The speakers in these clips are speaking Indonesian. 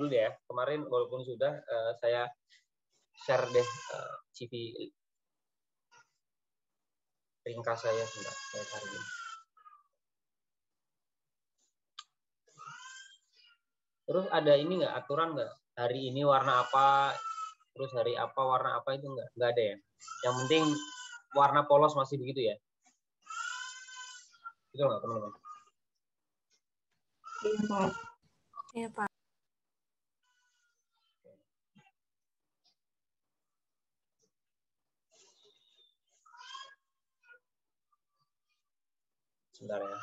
dulu deh ya. Kemarin walaupun sudah saya share deh CV ringkas saya sebentar. Saya cari. Terus ada ini nggak, aturan nggak? Hari ini warna apa, terus hari apa warna apa, itu nggak ada ya? Yang penting warna polos masih begitu ya? Itu nggak teman-teman? Iya, Pak. Iya, Pak. Sebentar ya.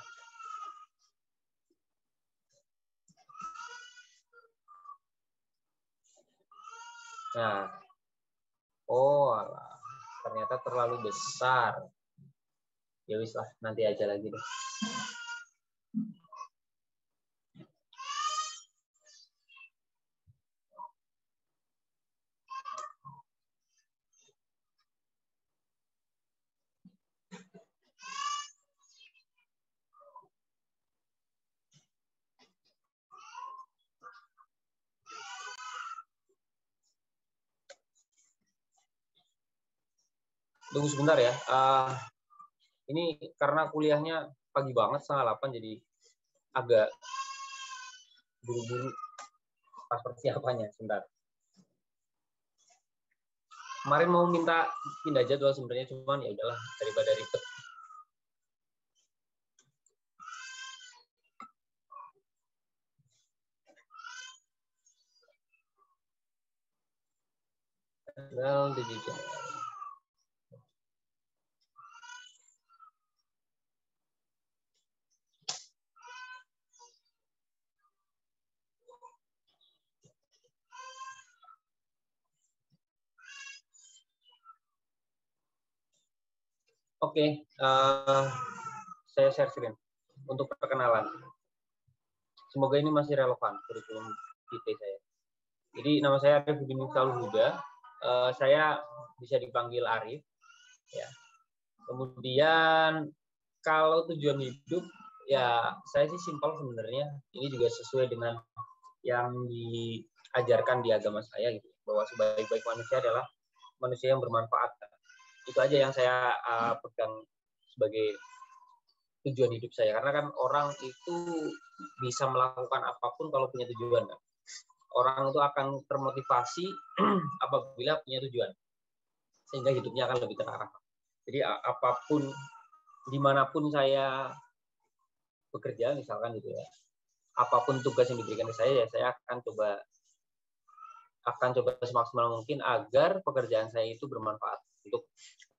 Nah, oh alah, ternyata terlalu besar. Ya wis lah, nanti aja lagi deh. Tunggu sebentar ya. Ini karena kuliahnya pagi banget, 7:30, jadi agak buru-buru pas persiapannya. Sebentar. Kemarin mau minta pindah jadwal sebenarnya, cuman ya udahlah, daripada ribet. Tanggal 7 Januari. Oke, saya share screen untuk perkenalan. Semoga ini masih relevan kurikulum vitae saya. Jadi nama saya Arif Budi Miftaul Huda. Saya bisa dipanggil Arif. Ya. Kemudian kalau tujuan hidup, ya saya sih simpel sebenarnya. Ini juga sesuai dengan yang diajarkan di agama saya, gitu, bahwa sebaik-baik manusia adalah manusia yang bermanfaat. Itu aja yang saya pegang sebagai tujuan hidup saya, karena kan orang itu bisa melakukan apapun kalau punya tujuan, kan. Orang itu akan termotivasi apabila punya tujuan, sehingga hidupnya akan lebih terarah. Jadi apapun, dimanapun saya bekerja misalkan gitu ya, apapun tugas yang diberikan ke saya, ya saya akan coba semaksimal mungkin agar pekerjaan saya itu bermanfaat untuk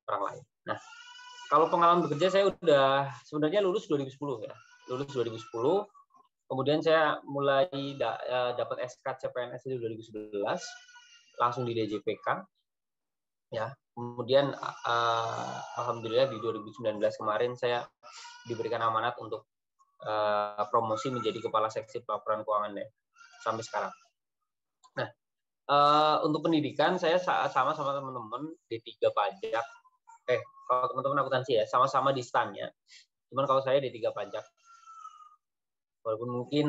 orang lain. Nah, kalau pengalaman bekerja, saya udah sebenarnya lulus 2010 ya. Lulus 2010. Kemudian saya mulai dapat SK CPNS itu 2011, langsung di DJPK. Ya. Kemudian alhamdulillah di 2019 kemarin saya diberikan amanat untuk promosi menjadi kepala seksi pelaporan keuangan ya, sampai sekarang. Nah, untuk pendidikan saya sama teman-teman D3 pajak. Kalau teman-teman akuntansi ya, sama-sama di STAN-nya. Cuman kalau saya D3 pajak. Walaupun mungkin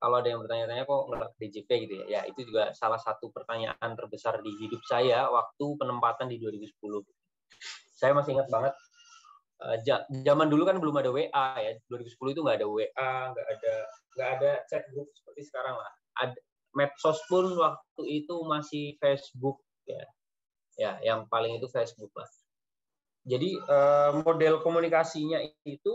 kalau ada yang bertanya-tanya kok nggak DJP gitu ya. Ya, itu juga salah satu pertanyaan terbesar di hidup saya waktu penempatan di 2010. Saya masih ingat banget, zaman dulu kan belum ada WA ya. 2010 itu nggak ada WA, nggak ada chat group seperti sekarang lah. Medsos pun waktu itu masih Facebook ya. Ya, yang paling itu Facebook lah. Jadi model komunikasinya itu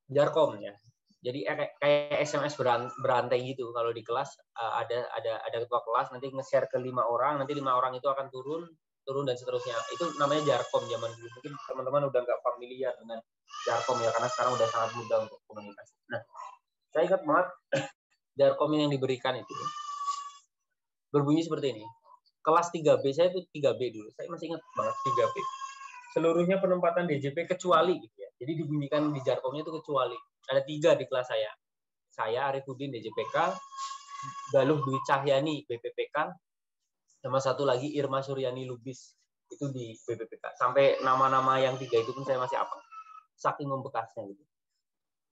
Jarkom ya. Jadi kayak SMS berantai gitu. Kalau di kelas ada ketua kelas, nanti nge-share ke 5 orang, nanti 5 orang itu akan turun dan seterusnya. Itu namanya Jarkom zaman dulu. Mungkin teman-teman udah nggak familiar dengan Jarkom ya, karena sekarang udah sangat mudah untuk komunikasi. Nah, saya ingat banget Jarkom yang diberikan itu berbunyi seperti ini. Kelas 3B, saya itu 3B dulu. Saya masih ingat banget 3B. Seluruhnya penempatan DJP kecuali gitu ya. Jadi dibunyikan di Jarkomnya itu kecuali. Ada 3 di kelas saya. Saya Arifudin DJPK, Galuh Dwi Cahyani BPPK, sama satu lagi Irma Suryani Lubis itu di BPPK. Sampai nama-nama yang 3 itu pun saya masih hafal. Saking membekasnya gitu.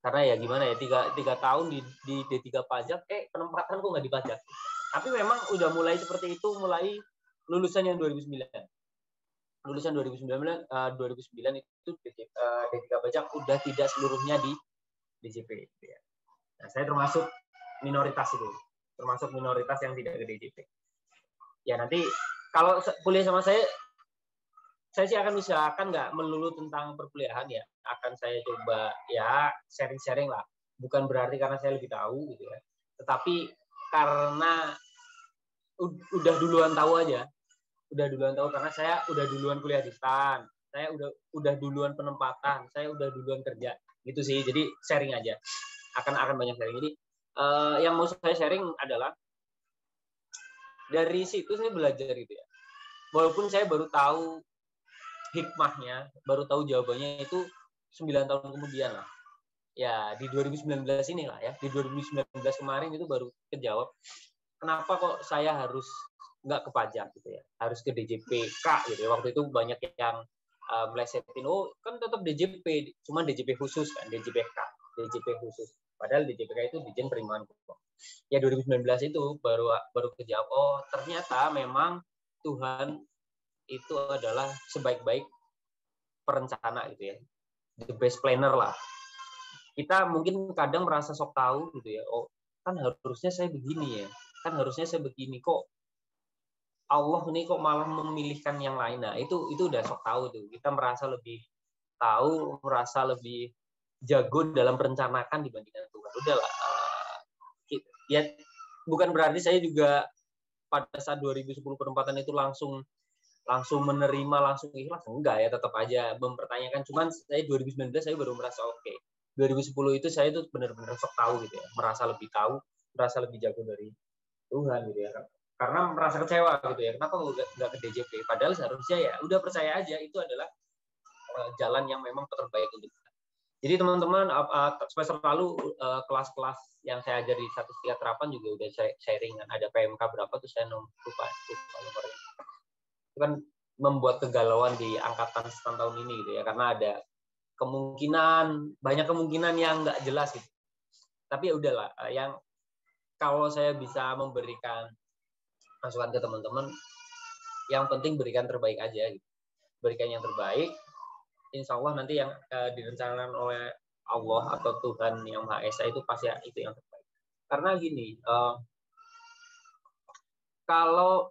Karena ya gimana ya, 3 tahun di D3 pajak, penempatan kok nggak dipajak. Tapi memang udah mulai seperti itu, mulai lulusan yang 2009. Lulusan 2009 itu D3 pajak udah tidak seluruhnya di DJP. Gitu ya. Nah, saya termasuk minoritas itu, termasuk minoritas yang tidak ke DJP. Ya nanti kalau kuliah sama saya sih akan usahakan nggak melulu tentang perkuliahan ya. Akan saya coba ya sharing-sharing lah. Bukan berarti karena saya lebih tahu gitu ya. Tetapi karena udah duluan tahu aja. Udah duluan tahu karena saya udah duluan kuliah di STAN. Saya udah duluan penempatan. Saya udah duluan kerja. Gitu sih. Jadi sharing aja. Akan banyak sharing. Jadi yang mau saya sharing adalah dari situ saya belajar gitu ya. Walaupun saya baru tahu hikmahnya, baru tahu jawabannya itu 9 tahun kemudian lah. Ya, di 2019 inilah ya. Di 2019 kemarin itu baru kejawab. Kenapa kok saya harus nggak ke pajak gitu ya. Harus ke DJPK gitu ya. Waktu itu banyak yang melesetin, oh kan tetap DJP, cuma DJP khusus kan, DJPK, DJP khusus. Padahal DJPK itu Dijen Penerimaan Pokok. Ya 2019 itu baru kejawab, oh ternyata memang Tuhan itu adalah sebaik-baik perencana gitu ya, the best planner lah. Kita mungkin kadang merasa sok tahu gitu ya, oh kan harusnya saya begini ya, kan harusnya saya begini, kok Allah ini kok malah memilihkan yang lain. Nah itu udah sok tahu tuh, kita merasa lebih tahu, merasa lebih jago dalam perencanaan dibandingkan Tuhan. Udahlah, ya bukan berarti saya juga pada saat 2010 penempatan itu langsung menerima, langsung ikhlas, enggak ya, tetap aja mempertanyakan. Cuman saya 2019 saya baru merasa oke. 2010 itu saya itu benar-benar sok tahu gitu ya, merasa lebih tahu, merasa lebih jago dari Tuhan gitu ya. Karena merasa kecewa gitu ya, kenapa nggak ke DJP? Padahal seharusnya ya udah percaya aja itu adalah jalan yang memang terbaik untuk kita. Jadi teman-teman semester lalu kelas-kelas yang saya ajar di statistika terapan juga udah sharing, ada PMK berapa tuh saya lupa nomornya. Itu kan membuat kegalauan di angkatan STAN tahun ini gitu ya, karena ada banyak kemungkinan yang nggak jelas gitu. Tapi ya udahlah, yang kalau saya bisa memberikan masukan ke teman-teman, yang penting berikan terbaik aja gitu. Berikan yang terbaik, insya Allah nanti yang direncanakan oleh Allah atau Tuhan yang Maha Esa itu pasti itu yang terbaik. Karena gini, kalau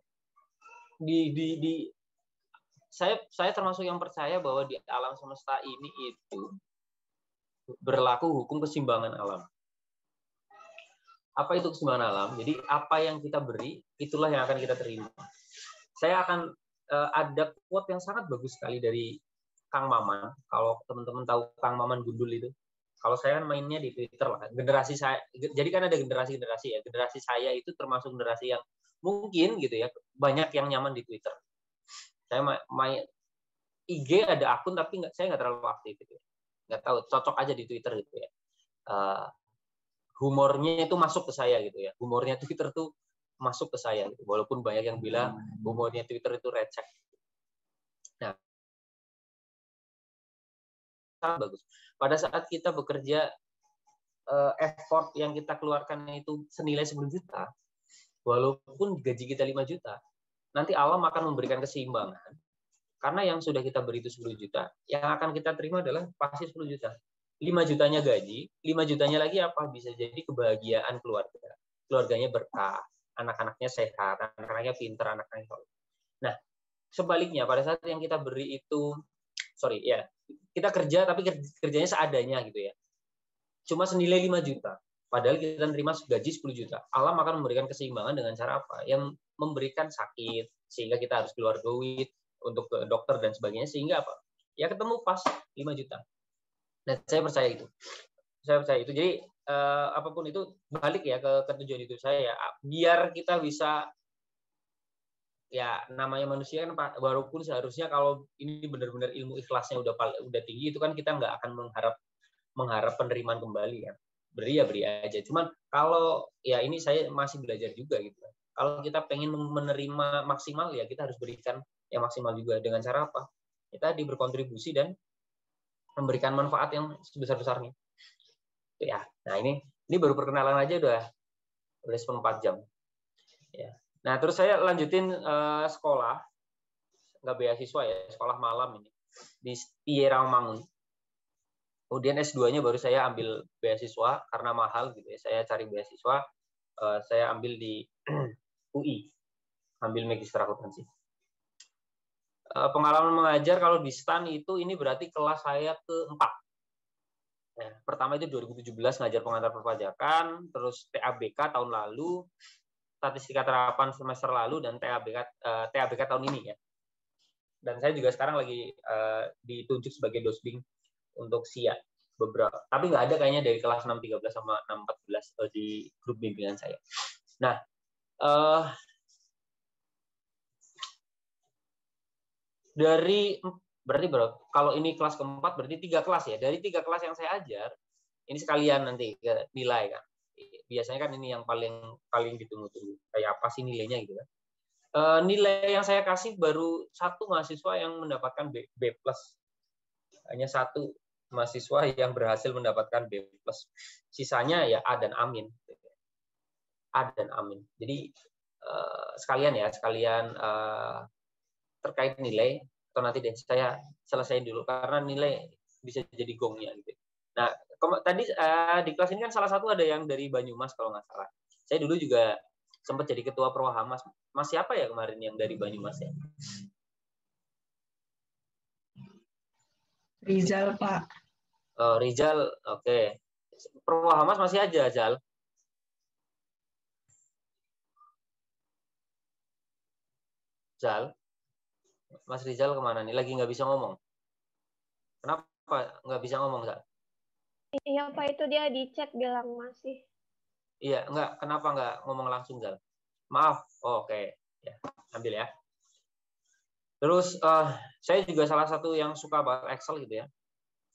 saya termasuk yang percaya bahwa di alam semesta ini itu berlaku hukum keseimbangan alam. Apa itu keseimbangan alam? Jadi apa yang kita beri, itulah yang akan kita terima. Saya akan ada quote yang sangat bagus sekali dari Kang Maman. Kalau teman-teman tahu Kang Maman Gundul itu, kalau saya kan mainnya di Twitter lah. Generasi saya, jadi kan ada generasi-generasi ya. Generasi saya itu termasuk generasi yang mungkin gitu ya, banyak yang nyaman di Twitter. Saya main IG ada akun tapi saya nggak terlalu aktif gitu ya. Nggak tahu, cocok aja di Twitter gitu ya. Humornya itu masuk ke saya gitu ya. Humornya Twitter tuh masuk ke saya gitu. Walaupun banyak yang bilang humornya Twitter itu receh. Nah, bagus. Pada saat kita bekerja, effort yang kita keluarkan itu senilai 10 juta, walaupun gaji kita 5 juta, nanti alam akan memberikan keseimbangan. Karena yang sudah kita beri itu 10 juta, yang akan kita terima adalah pasti 10 juta. 5 jutanya gaji, 5 jutanya lagi apa? Bisa jadi kebahagiaan keluarga. Keluarganya berkah, anak-anaknya sehat, anak-anaknya pintar, anak-anaknya soleh. Nah, sebaliknya pada saat yang kita beri itu, kita kerja tapi kerjanya seadanya gitu ya. Cuma senilai 5 juta. Padahal kita terima gaji 10 juta. Alam akan memberikan keseimbangan dengan cara apa? Yang memberikan sakit, sehingga kita harus keluar duit untuk ke dokter dan sebagainya, sehingga apa? Ya ketemu pas 5 juta. Dan saya percaya itu. Jadi apapun itu balik ya ke tujuan itu saya ya. Biar kita bisa, ya namanya manusia kan, walaupun seharusnya kalau ini benar-benar ilmu ikhlasnya udah tinggi, itu kan kita nggak akan mengharap penerimaan kembali ya. Beri aja. Cuman kalau ya ini saya masih belajar juga gitu. Kalau kita pengen menerima maksimal ya kita harus berikan yang maksimal juga. Dengan cara apa? Kita berkontribusi dan memberikan manfaat yang sebesar-besarnya. Ya. Nah, ini baru perkenalan aja udah 14 jam. Ya. Nah, terus saya lanjutin sekolah, nggak beasiswa ya, sekolah malam ini di Rawamangun. Kemudian S2-nya baru saya ambil beasiswa karena mahal gitu ya. Saya cari beasiswa, saya ambil di UI, ambil magister akuntansi. Pengalaman mengajar kalau di STAN itu ini berarti kelas saya keempat. Ya, pertama itu 2017 ngajar pengantar perpajakan, terus TABK tahun lalu, statistika terapan semester lalu, dan TABK tahun ini ya. Dan saya juga sekarang lagi ditunjuk sebagai dosbing untuk SIA beberapa, tapi nggak ada kayaknya dari kelas 613 sama 614 di grup bimbingan saya. Nah, dari berarti berapa? Kalau ini kelas keempat berarti 3 kelas ya. Dari 3 kelas yang saya ajar, ini sekalian nanti nilai kan. Biasanya kan ini yang paling ditunggu-tunggu. Kayak apa sih nilainya gitu kan. Nilai yang saya kasih baru 1 mahasiswa yang mendapatkan B+. Hanya 1 mahasiswa yang berhasil mendapatkan B+. Sisanya ya A dan Amin. A dan Amin. Jadi sekalian terkait nilai, atau nanti deh saya selesaiin dulu karena nilai bisa jadi gongnya gitu. Nah, tadi di kelas ini kan salah satu ada yang dari Banyumas kalau nggak salah. Saya dulu juga sempat jadi ketua Perwahamas. Mas siapa ya kemarin yang dari Banyumas ya? Rizal, Pak. Rizal, oke. Perwahamas masih aja, Zal? Zal? Mas Rizal kemana nih? Lagi nggak bisa ngomong. Kenapa nggak bisa ngomong, Zal? Iya, Pak, itu dia di chat bilang masih. Iya, kenapa nggak ngomong langsung, Zal? Maaf. Oke. Ya, ambil ya. Terus saya juga salah satu yang suka banget Excel gitu ya.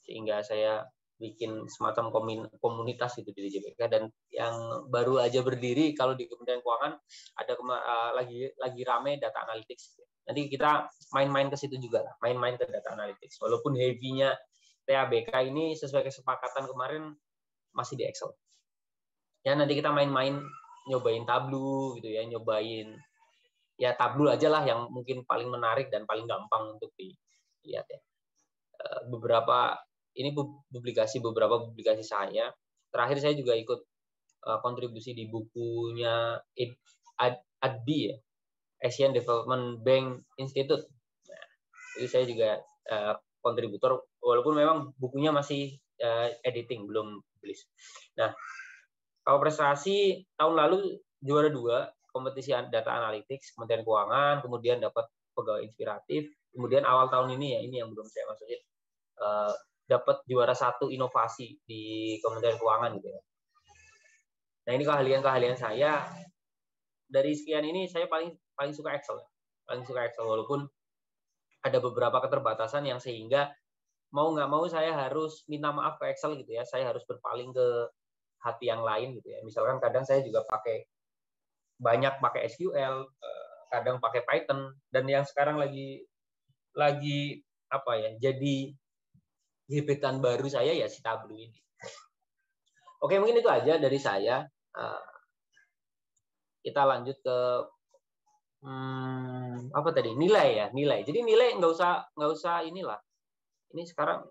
Sehingga saya bikin semacam komunitas gitu di JPK, dan yang baru aja berdiri kalau di Kementerian Keuangan ada lagi rame data analytics. Nanti kita main-main ke situ juga lah, main-main ke data analytics. Walaupun heavy-nya TABK ini sesuai kesepakatan kemarin masih di Excel. Ya nanti kita main-main nyobain Tableau gitu ya, nyobain ya Tableau aja lah yang mungkin paling menarik dan paling gampang untuk dilihat ya. Beberapa publikasi saya. Terakhir saya juga ikut kontribusi di bukunya ADB ya, Asian Development Bank Institute. Nah, jadi saya juga kontributor, walaupun memang bukunya masih editing, belum publish. Nah, kalau prestasi tahun lalu juara 2 kompetisi data analytics Kementerian Keuangan, kemudian dapat pegawai inspiratif, kemudian awal tahun ini ya, ini yang belum saya masukin, dapat juara 1 inovasi di Kementerian Keuangan gitu ya. Nah, ini keahlian saya. Dari sekian ini saya paling suka Excel. Paling suka Excel, walaupun ada beberapa keterbatasan yang sehingga mau nggak mau saya harus minta maaf ke Excel gitu ya. Saya harus berpaling ke hati yang lain gitu ya. Misalkan kadang saya juga banyak pakai SQL, kadang pakai Python, dan yang sekarang lagi apa ya, jadi gebetan baru saya ya si Tableau ini. Oke, mungkin itu aja dari saya. Kita lanjut ke apa tadi, nilai ya, nilai. Jadi nilai nggak usah inilah. Ini sekarang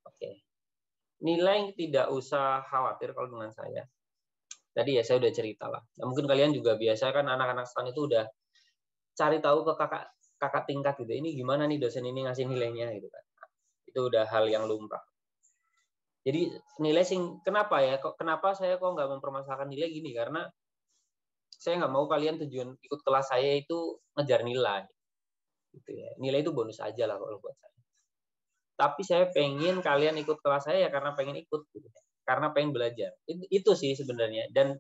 oke. Nilai tidak usah khawatir kalau dengan saya. Tadi ya saya udah cerita lah. Nah, mungkin kalian juga biasa kan anak-anak STAN itu udah cari tahu ke kakak tingkat gitu. Ini gimana nih dosen ini ngasih nilainya gitu kan. Itu udah hal yang lumrah. Jadi nilai kenapa ya? Kenapa saya kok nggak mempermasalahkan nilai gini? Karena saya nggak mau kalian tujuan ikut kelas saya itu ngejar nilai. Gitu ya. Nilai itu bonus aja lah kalau buat saya. Tapi saya pengen kalian ikut kelas saya ya karena pengen ikut, gitu. Karena pengen belajar. Itu sih sebenarnya. Dan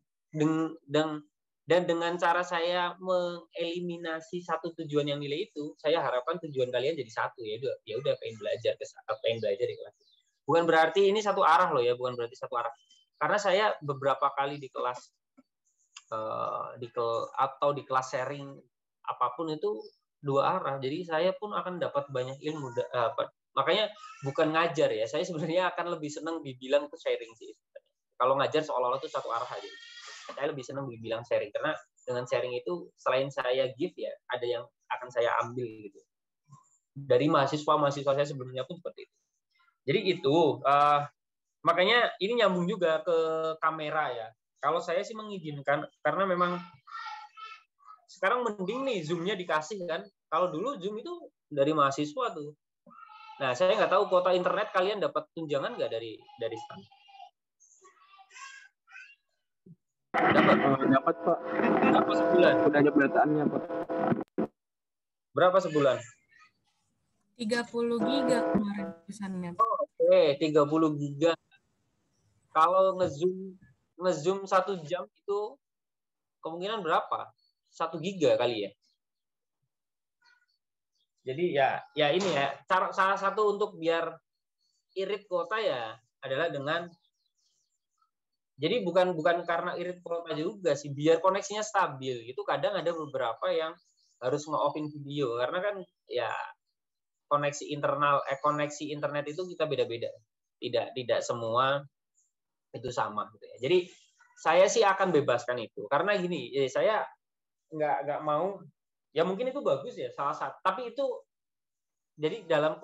dengan cara saya mengeliminasi satu tujuan yang nilai itu, saya harapkan tujuan kalian jadi satu, ya udah pengen belajar di kelas. Bukan berarti ini satu arah loh ya, bukan berarti satu arah. Karena saya beberapa kali di kelas atau di kelas sharing apapun itu 2 arah. Jadi saya pun akan dapat banyak ilmu. Makanya bukan ngajar ya. Saya sebenarnya akan lebih senang dibilang itu sharing sih. Kalau ngajar seolah-olah itu satu arah aja. Saya lebih senang dibilang sharing karena dengan sharing itu selain saya give ya, ada yang akan saya ambil gitu. Dari mahasiswa saya sebelumnya pun seperti itu. Jadi itu, makanya ini nyambung juga ke kamera ya. Kalau saya sih mengizinkan, karena memang sekarang mending nih Zoom-nya dikasih kan. Kalau dulu Zoom itu dari mahasiswa tuh. Nah, saya nggak tahu kuota internet kalian dapat tunjangan nggak dari STAN? Dapat? Dapat Pak. Berapa sebulan? Udah ada pendataannya Pak. Berapa sebulan? 30 giga kemarin pesannya. Oke, 30 giga. Kalau ngezoom 1 jam itu kemungkinan berapa? 1 giga kali ya. Jadi ya ini ya, cara salah satu untuk biar irit kuota ya adalah dengan, jadi bukan karena irit kuota juga sih, biar koneksinya stabil. Itu kadang ada beberapa yang harus nge-off-in video karena kan ya koneksi internet itu kita beda-beda. Tidak semua itu sama gitu ya. Jadi saya sih akan bebaskan itu karena gini, saya nggak mau, ya mungkin itu bagus ya salah satu, tapi itu jadi dalam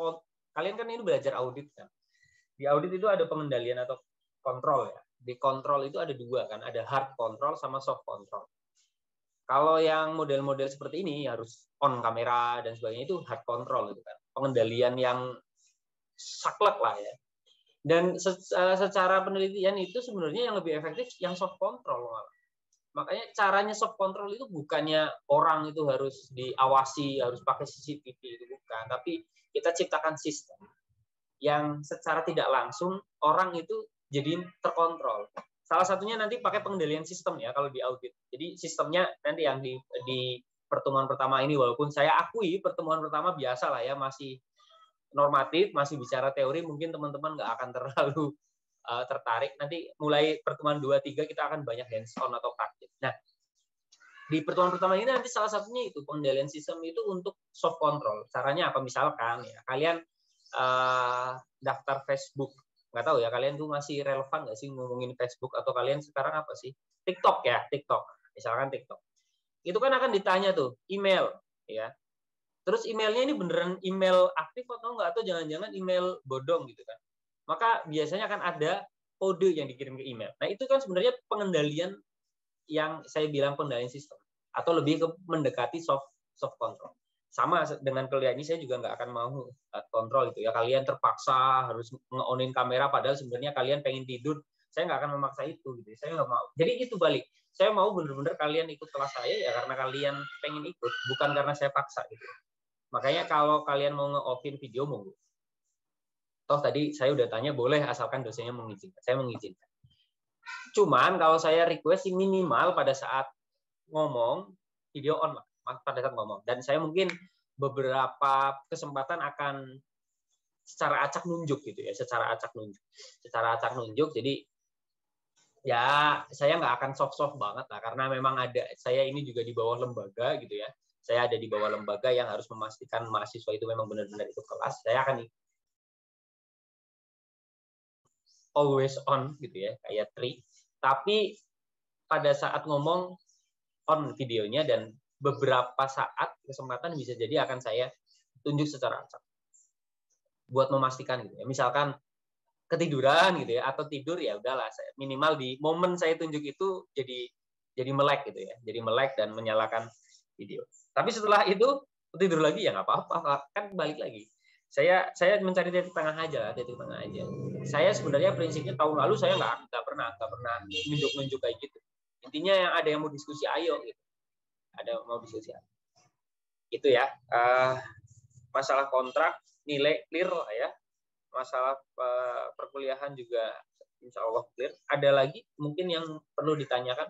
kalian kan ini belajar audit kan. Di audit itu ada pengendalian atau kontrol ya. Di kontrol itu ada 2 kan, ada hard control sama soft control. Kalau yang model-model seperti ini harus on kamera dan sebagainya itu hard control gitu kan. Pengendalian yang saklek lah ya. Dan secara penelitian itu sebenarnya yang lebih efektif yang soft control malah. Makanya caranya soft control itu bukannya orang itu harus diawasi, harus pakai CCTV, itu bukan. Tapi kita ciptakan sistem yang secara tidak langsung orang itu jadi terkontrol. Salah satunya nanti pakai pengendalian sistem ya kalau di audit. Jadi sistemnya nanti yang di pertemuan pertama ini, walaupun saya akui pertemuan pertama biasa lah ya, masih normatif, masih bicara teori, mungkin teman-teman nggak akan terlalu tertarik. Nanti mulai pertemuan 2-3 kita akan banyak hands-on atau praktik. Nah, di pertemuan pertama ini nanti salah satunya itu pengendalian sistem itu untuk soft control. Caranya apa? Misalkan ya kalian daftar Facebook, nggak tahu ya kalian tuh masih relevan nggak sih ngomongin Facebook, atau kalian sekarang apa sih? TikTok ya, TikTok. Misalkan TikTok. Itu kan akan ditanya tuh email ya. Terus emailnya ini beneran email aktif atau enggak, atau jangan-jangan email bodong gitu kan. Maka biasanya akan ada kode yang dikirim ke email. Nah, itu kan sebenarnya pengendalian yang saya bilang pengendalian sistem, atau lebih ke mendekati soft control. Sama dengan kuliah ini saya juga nggak akan mau kontrol itu ya. Kalian terpaksa harus nge-onin kamera padahal sebenarnya kalian pengen tidur. Saya nggak akan memaksa itu gitu. Saya nggak mau. Jadi itu balik. Saya mau benar-benar kalian ikut kelas saya ya karena kalian pengen ikut, bukan karena saya paksa gitu. Makanya kalau kalian mau nge-off-in video monggo. Toh tadi saya udah tanya boleh asalkan dosennya mengizinkan. Saya mengizinkan. Cuman kalau saya request minimal pada saat ngomong video on lah, pada saat ngomong. Dan saya mungkin beberapa kesempatan akan secara acak nunjuk gitu ya, secara acak nunjuk. Jadi ya saya nggak akan soft banget lah, karena memang ada, saya ini juga di bawah lembaga gitu ya. Saya ada di bawah lembaga yang harus memastikan mahasiswa itu memang benar-benar ikut kelas. Saya akan always on gitu ya, kayak Tri. Tapi pada saat ngomong on videonya, dan beberapa saat kesempatan bisa jadi akan saya tunjuk secara acak. Buat memastikan gitu ya. Misalkan ketiduran gitu ya, atau tidur ya udahlah, minimal di momen saya tunjuk itu jadi melek gitu ya. Jadi melek dan menyalakan video. Tapi setelah itu tidur lagi ya nggak apa-apa, kan balik lagi. Saya mencari titik tengah aja. Saya sebenarnya prinsipnya tahun lalu saya nggak pernah nunjuk kayak gitu. Intinya yang ada yang mau diskusi ayo gitu. Ada mau diskusi ayo. Itu ya. Masalah kontrak nilai clear lah ya. Masalah perkuliahan juga insya Allah clear. Ada lagi mungkin yang perlu ditanyakan?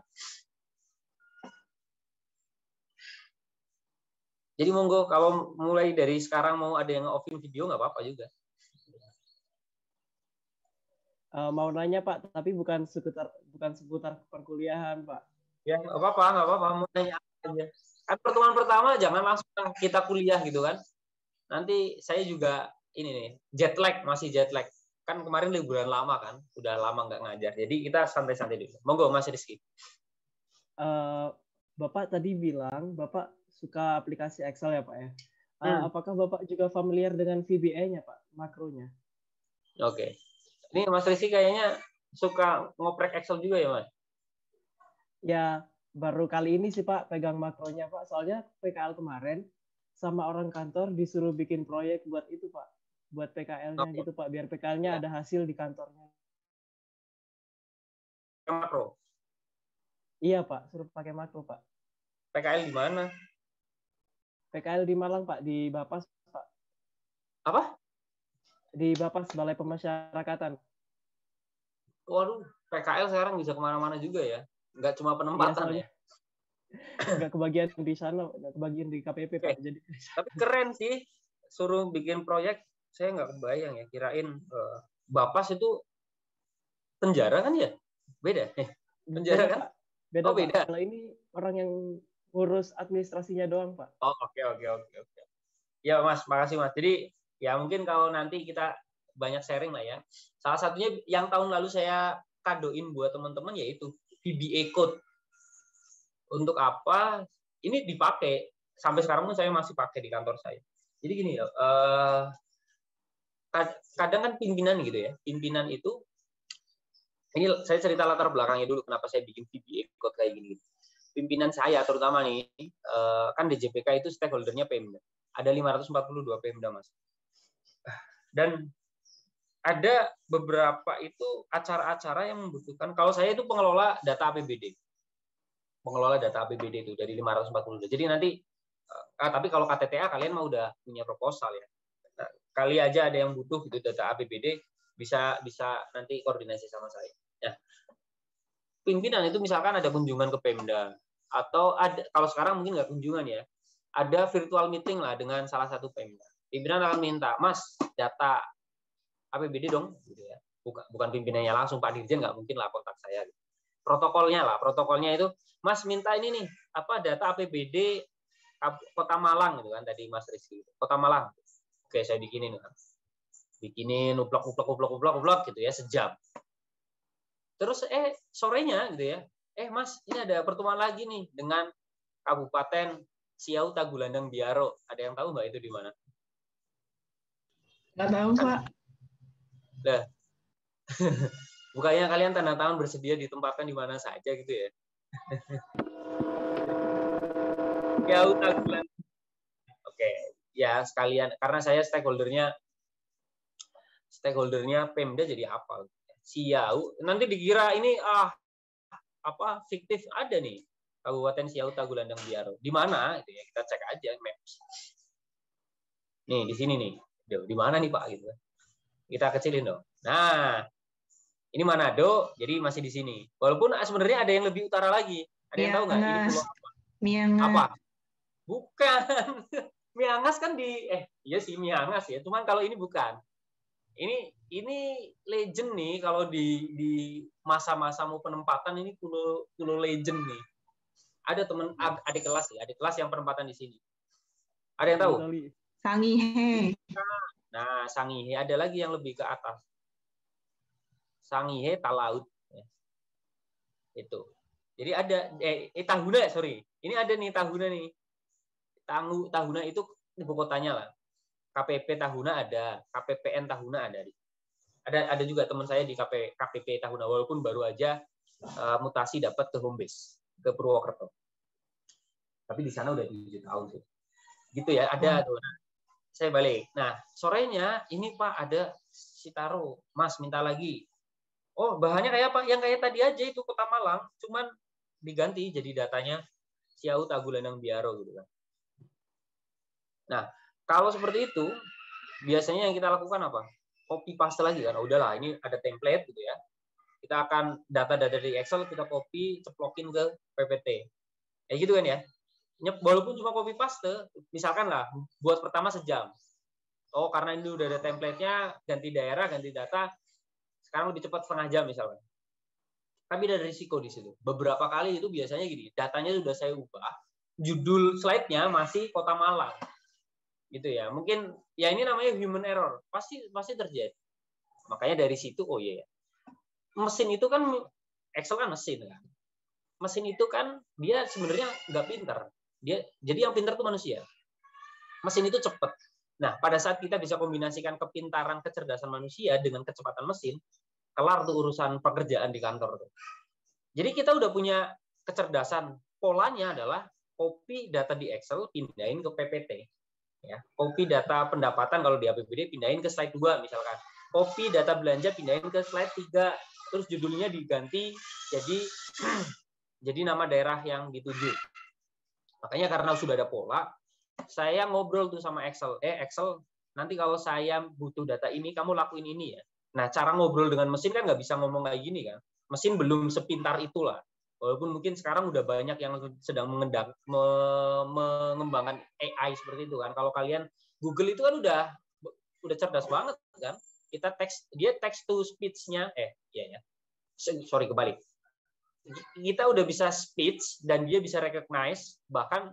Jadi monggo, kalau mulai dari sekarang mau ada yang nge-off-in video nggak apa-apa juga. Mau nanya Pak, tapi bukan seputar perkuliahan Pak. Ya nggak apa-apa. Mau nanya aja. Kan pertemuan pertama jangan langsung kita kuliah gitu kan. Nanti saya juga ini nih masih jet lag. Kan kemarin liburan lama kan, udah lama nggak ngajar. Jadi kita santai-santai dulu. Monggo Mas Rizky. Bapak tadi bilang Bapak suka aplikasi Excel ya Pak ya. Apakah Bapak juga familiar dengan VBA-nya Pak, makronya? Oke. Ini Mas Rizky kayaknya suka ngoprek Excel juga ya Mas? Ya, baru kali ini sih Pak pegang makronya Pak. Soalnya PKL kemarin sama orang kantor disuruh bikin proyek buat itu Pak. Buat PKL-nya gitu Pak, biar PKL-nya ada hasil di kantornya. Makro? Iya Pak, suruh pakai makro Pak. PKL di mana? PKL di Malang Pak, di Bapas Pak. Apa? Di Bapas, Balai Pemasyarakatan. Waduh, PKL sekarang bisa kemana-mana juga ya? Nggak cuma penempatan ya? Nggak kebagian di sana, nggak kebagian di KPP Pak. Jadi. Tapi keren sih, suruh bikin proyek. Saya nggak kebayang ya, kirain Bapas itu penjara kan ya? Beda? Penjara kan? Beda, oh, beda. Pak. Kalau ini orang yang ngurus administrasinya doang, Pak. Oh, oke. Ya, Mas, makasih, Mas. Jadi, ya mungkin kalau nanti kita banyak sharing lah ya. Salah satunya yang tahun lalu saya kadoin buat teman-teman yaitu VBA Code. Untuk apa? Ini dipakai. Sampai sekarang pun saya masih pakai di kantor saya. Jadi gini ya, kadang kan pimpinan gitu ya. Pimpinan itu, ini saya cerita latar belakangnya dulu kenapa saya bikin VBA Code kayak gini. Pimpinan saya terutama nih, kan DJPK itu stakeholdernya Pemda. Ada 542 Pemda, Mas. Dan ada beberapa itu acara-acara yang membutuhkan, kalau saya itu pengelola data APBD. Pengelola data APBD itu dari 542. Jadi nanti, tapi kalau KTTA kalian mah udah punya proposal ya. Nah, kali aja ada yang butuh gitu data APBD, bisa nanti koordinasi sama saya. Ya. Pimpinan itu misalkan ada kunjungan ke Pemda, atau ada, kalau sekarang mungkin nggak kunjungan ya, ada virtual meeting lah dengan salah satu Pemda. Pimpinan akan minta, Mas, data APBD dong, gitu ya. Bukan pimpinannya langsung, Pak Dirjen nggak mungkin lah kontak saya. Protokolnya itu, Mas minta ini nih, apa data APBD Kota Malang gitu kan tadi Mas Rizky. Kota Malang. Oke, saya bikinin kan. Bikinin uplok gitu ya, sejam. Terus sorenya gitu ya. Mas, ini ada pertemuan lagi nih dengan Kabupaten Siau Tagulandang Biaro. Ada yang tahu nggak itu di mana? Nggak tahu, Pak. Nah, bukannya kalian tanda tangan bersedia ditempatkan di mana saja gitu ya? Siau Tagulandang. Oke, ya sekalian karena saya stakeholdernya Pemda jadi apa? Siau. Nanti dikira ini apa fiktif ada nih Kabupaten Siau Tagulandang Biaro. Di mana? Itu ya kita cek aja maps. Nih di sini nih. Di mana nih Pak gitu. Kita kecilin dong. Nah, ini Manado, jadi masih di sini. Walaupun sebenarnya ada yang lebih utara lagi. Ada yang tahu nggak? Ini pulau apa? Miangas. Apa? Bukan. Miangas kan iya sih Miangas ya. Cuman kalau ini bukan. Ini legend nih kalau di masa-masa mau penempatan ini pulau legend nih. Ada teman adik kelas yang penempatan di sini. Ada yang tahu? Sangihe. Nah, Sangihe ada lagi yang lebih ke atas. Sangihe Talaut. Itu. Jadi ada Tahuna, sorry. Ini ada nih Tahuna nih. Tahuna itu ibu kotanya lah. KPP Tahuna ada, KPPN Tahuna ada. Ada juga teman saya di KPP Tahuna walaupun baru aja mutasi dapat ke home base, ke Purwokerto. Tapi di sana udah 7 tahun sih. Gitu ya, ada tuh. Nah, saya balik. Nah, sorenya ini Pak ada Sitaro. Mas minta lagi. Oh, bahannya kayak apa? Yang kayak tadi aja itu Kota Malang, cuman diganti jadi datanya Siau Tagulandang Biaro gitu kan. Nah, kalau seperti itu, biasanya yang kita lakukan apa? Copy paste lagi kan. Udahlah, ini ada template gitu ya. Kita akan data-data dari Excel kita copy, ceplokin ke PPT. Kayak gitu kan ya. Walaupun cuma copy paste, misalkan lah buat pertama sejam. Oh, karena ini udah ada template-nya, ganti daerah, ganti data, sekarang lebih cepat setengah jam misalnya. Tapi ada risiko di situ. Beberapa kali itu biasanya gini, datanya sudah saya ubah, judul slide-nya masih Kota Malang. Gitu ya. Mungkin ya ini namanya human error. Pasti terjadi. Makanya dari situ oh iya ya. Mesin itu kan Excel kan mesin kan. mesin itu kan dia sebenarnya nggak pinter. Jadi yang pinter itu manusia. Mesin itu cepat. Nah, pada saat kita bisa kombinasikan kepintaran, kecerdasan manusia dengan kecepatan mesin, kelar tuh urusan pekerjaan di kantor tuh. Jadi kita udah punya kecerdasan. Polanya adalah copy data di Excel, pindahin ke PPT. Ya, copy data pendapatan kalau di APBD, pindahin ke slide 2 misalkan. Copy data belanja, pindahin ke slide 3. Terus judulnya diganti jadi nama daerah yang dituju. Makanya karena sudah ada pola, saya ngobrol tuh sama Excel. Excel, nanti kalau saya butuh data ini, kamu lakuin ini ya. Nah, cara ngobrol dengan mesin kan nggak bisa ngomong kayak gini kan. Mesin belum sepintar itulah. Walaupun mungkin sekarang udah banyak yang sedang mengembangkan AI seperti itu kan. Kalau kalian Google itu kan udah cerdas banget kan. Dia text to speech-nya sorry kebalik. Kita udah bisa speech dan dia bisa recognize, bahkan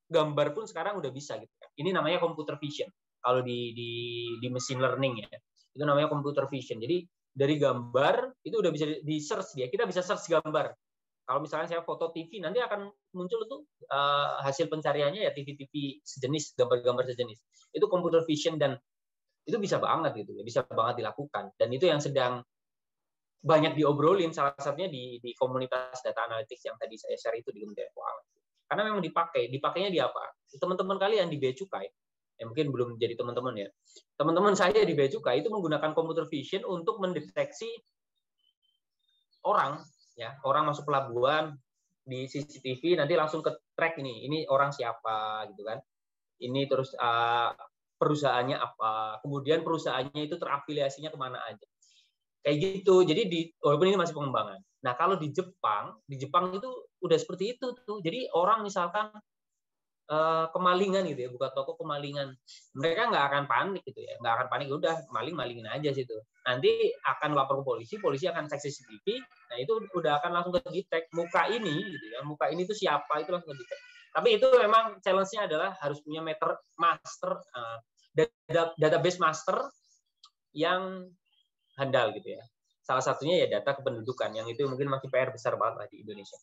gambar pun sekarang udah bisa gitu kan. Ini namanya computer vision. Kalau di machine learning ya. Itu namanya computer vision. Jadi dari gambar itu udah bisa di search dia. Kita bisa search gambar. Kalau misalnya saya foto TV, nanti akan muncul tuh hasil pencariannya ya TV-TV sejenis, gambar-gambar sejenis. Itu computer vision dan itu bisa banget gitu ya, bisa banget dilakukan. Dan itu yang sedang banyak diobrolin, salah satunya di komunitas data analytics yang tadi saya share itu di Kementerian Keuangan. Karena memang dipakainya di apa? Teman-teman kalian di Bea Cukai, mungkin belum jadi teman-teman ya. Teman-teman saya di Bea Cukai itu menggunakan computer vision untuk mendeteksi orang. Ya, orang masuk pelabuhan di CCTV nanti langsung ke track ini orang siapa gitu kan, ini terus perusahaannya apa, kemudian perusahaannya itu terafiliasinya kemana aja, kayak gitu. Jadi walaupun ini masih pengembangan. Nah kalau di Jepang itu udah seperti itu tuh. Jadi orang misalkan kemalingan gitu ya, buka toko kemalingan, mereka nggak akan panik gitu ya, nggak akan panik, udah malingin aja situ. Nanti akan lapor ke polisi akan cek CCTV, nah itu udah akan langsung ke detect muka ini gitu ya, muka ini tuh siapa, itu langsung ke detect. Tapi itu memang challenge-nya adalah harus punya database master yang handal gitu ya. Salah satunya ya data kependudukan, yang itu mungkin masih PR besar banget lah di Indonesia.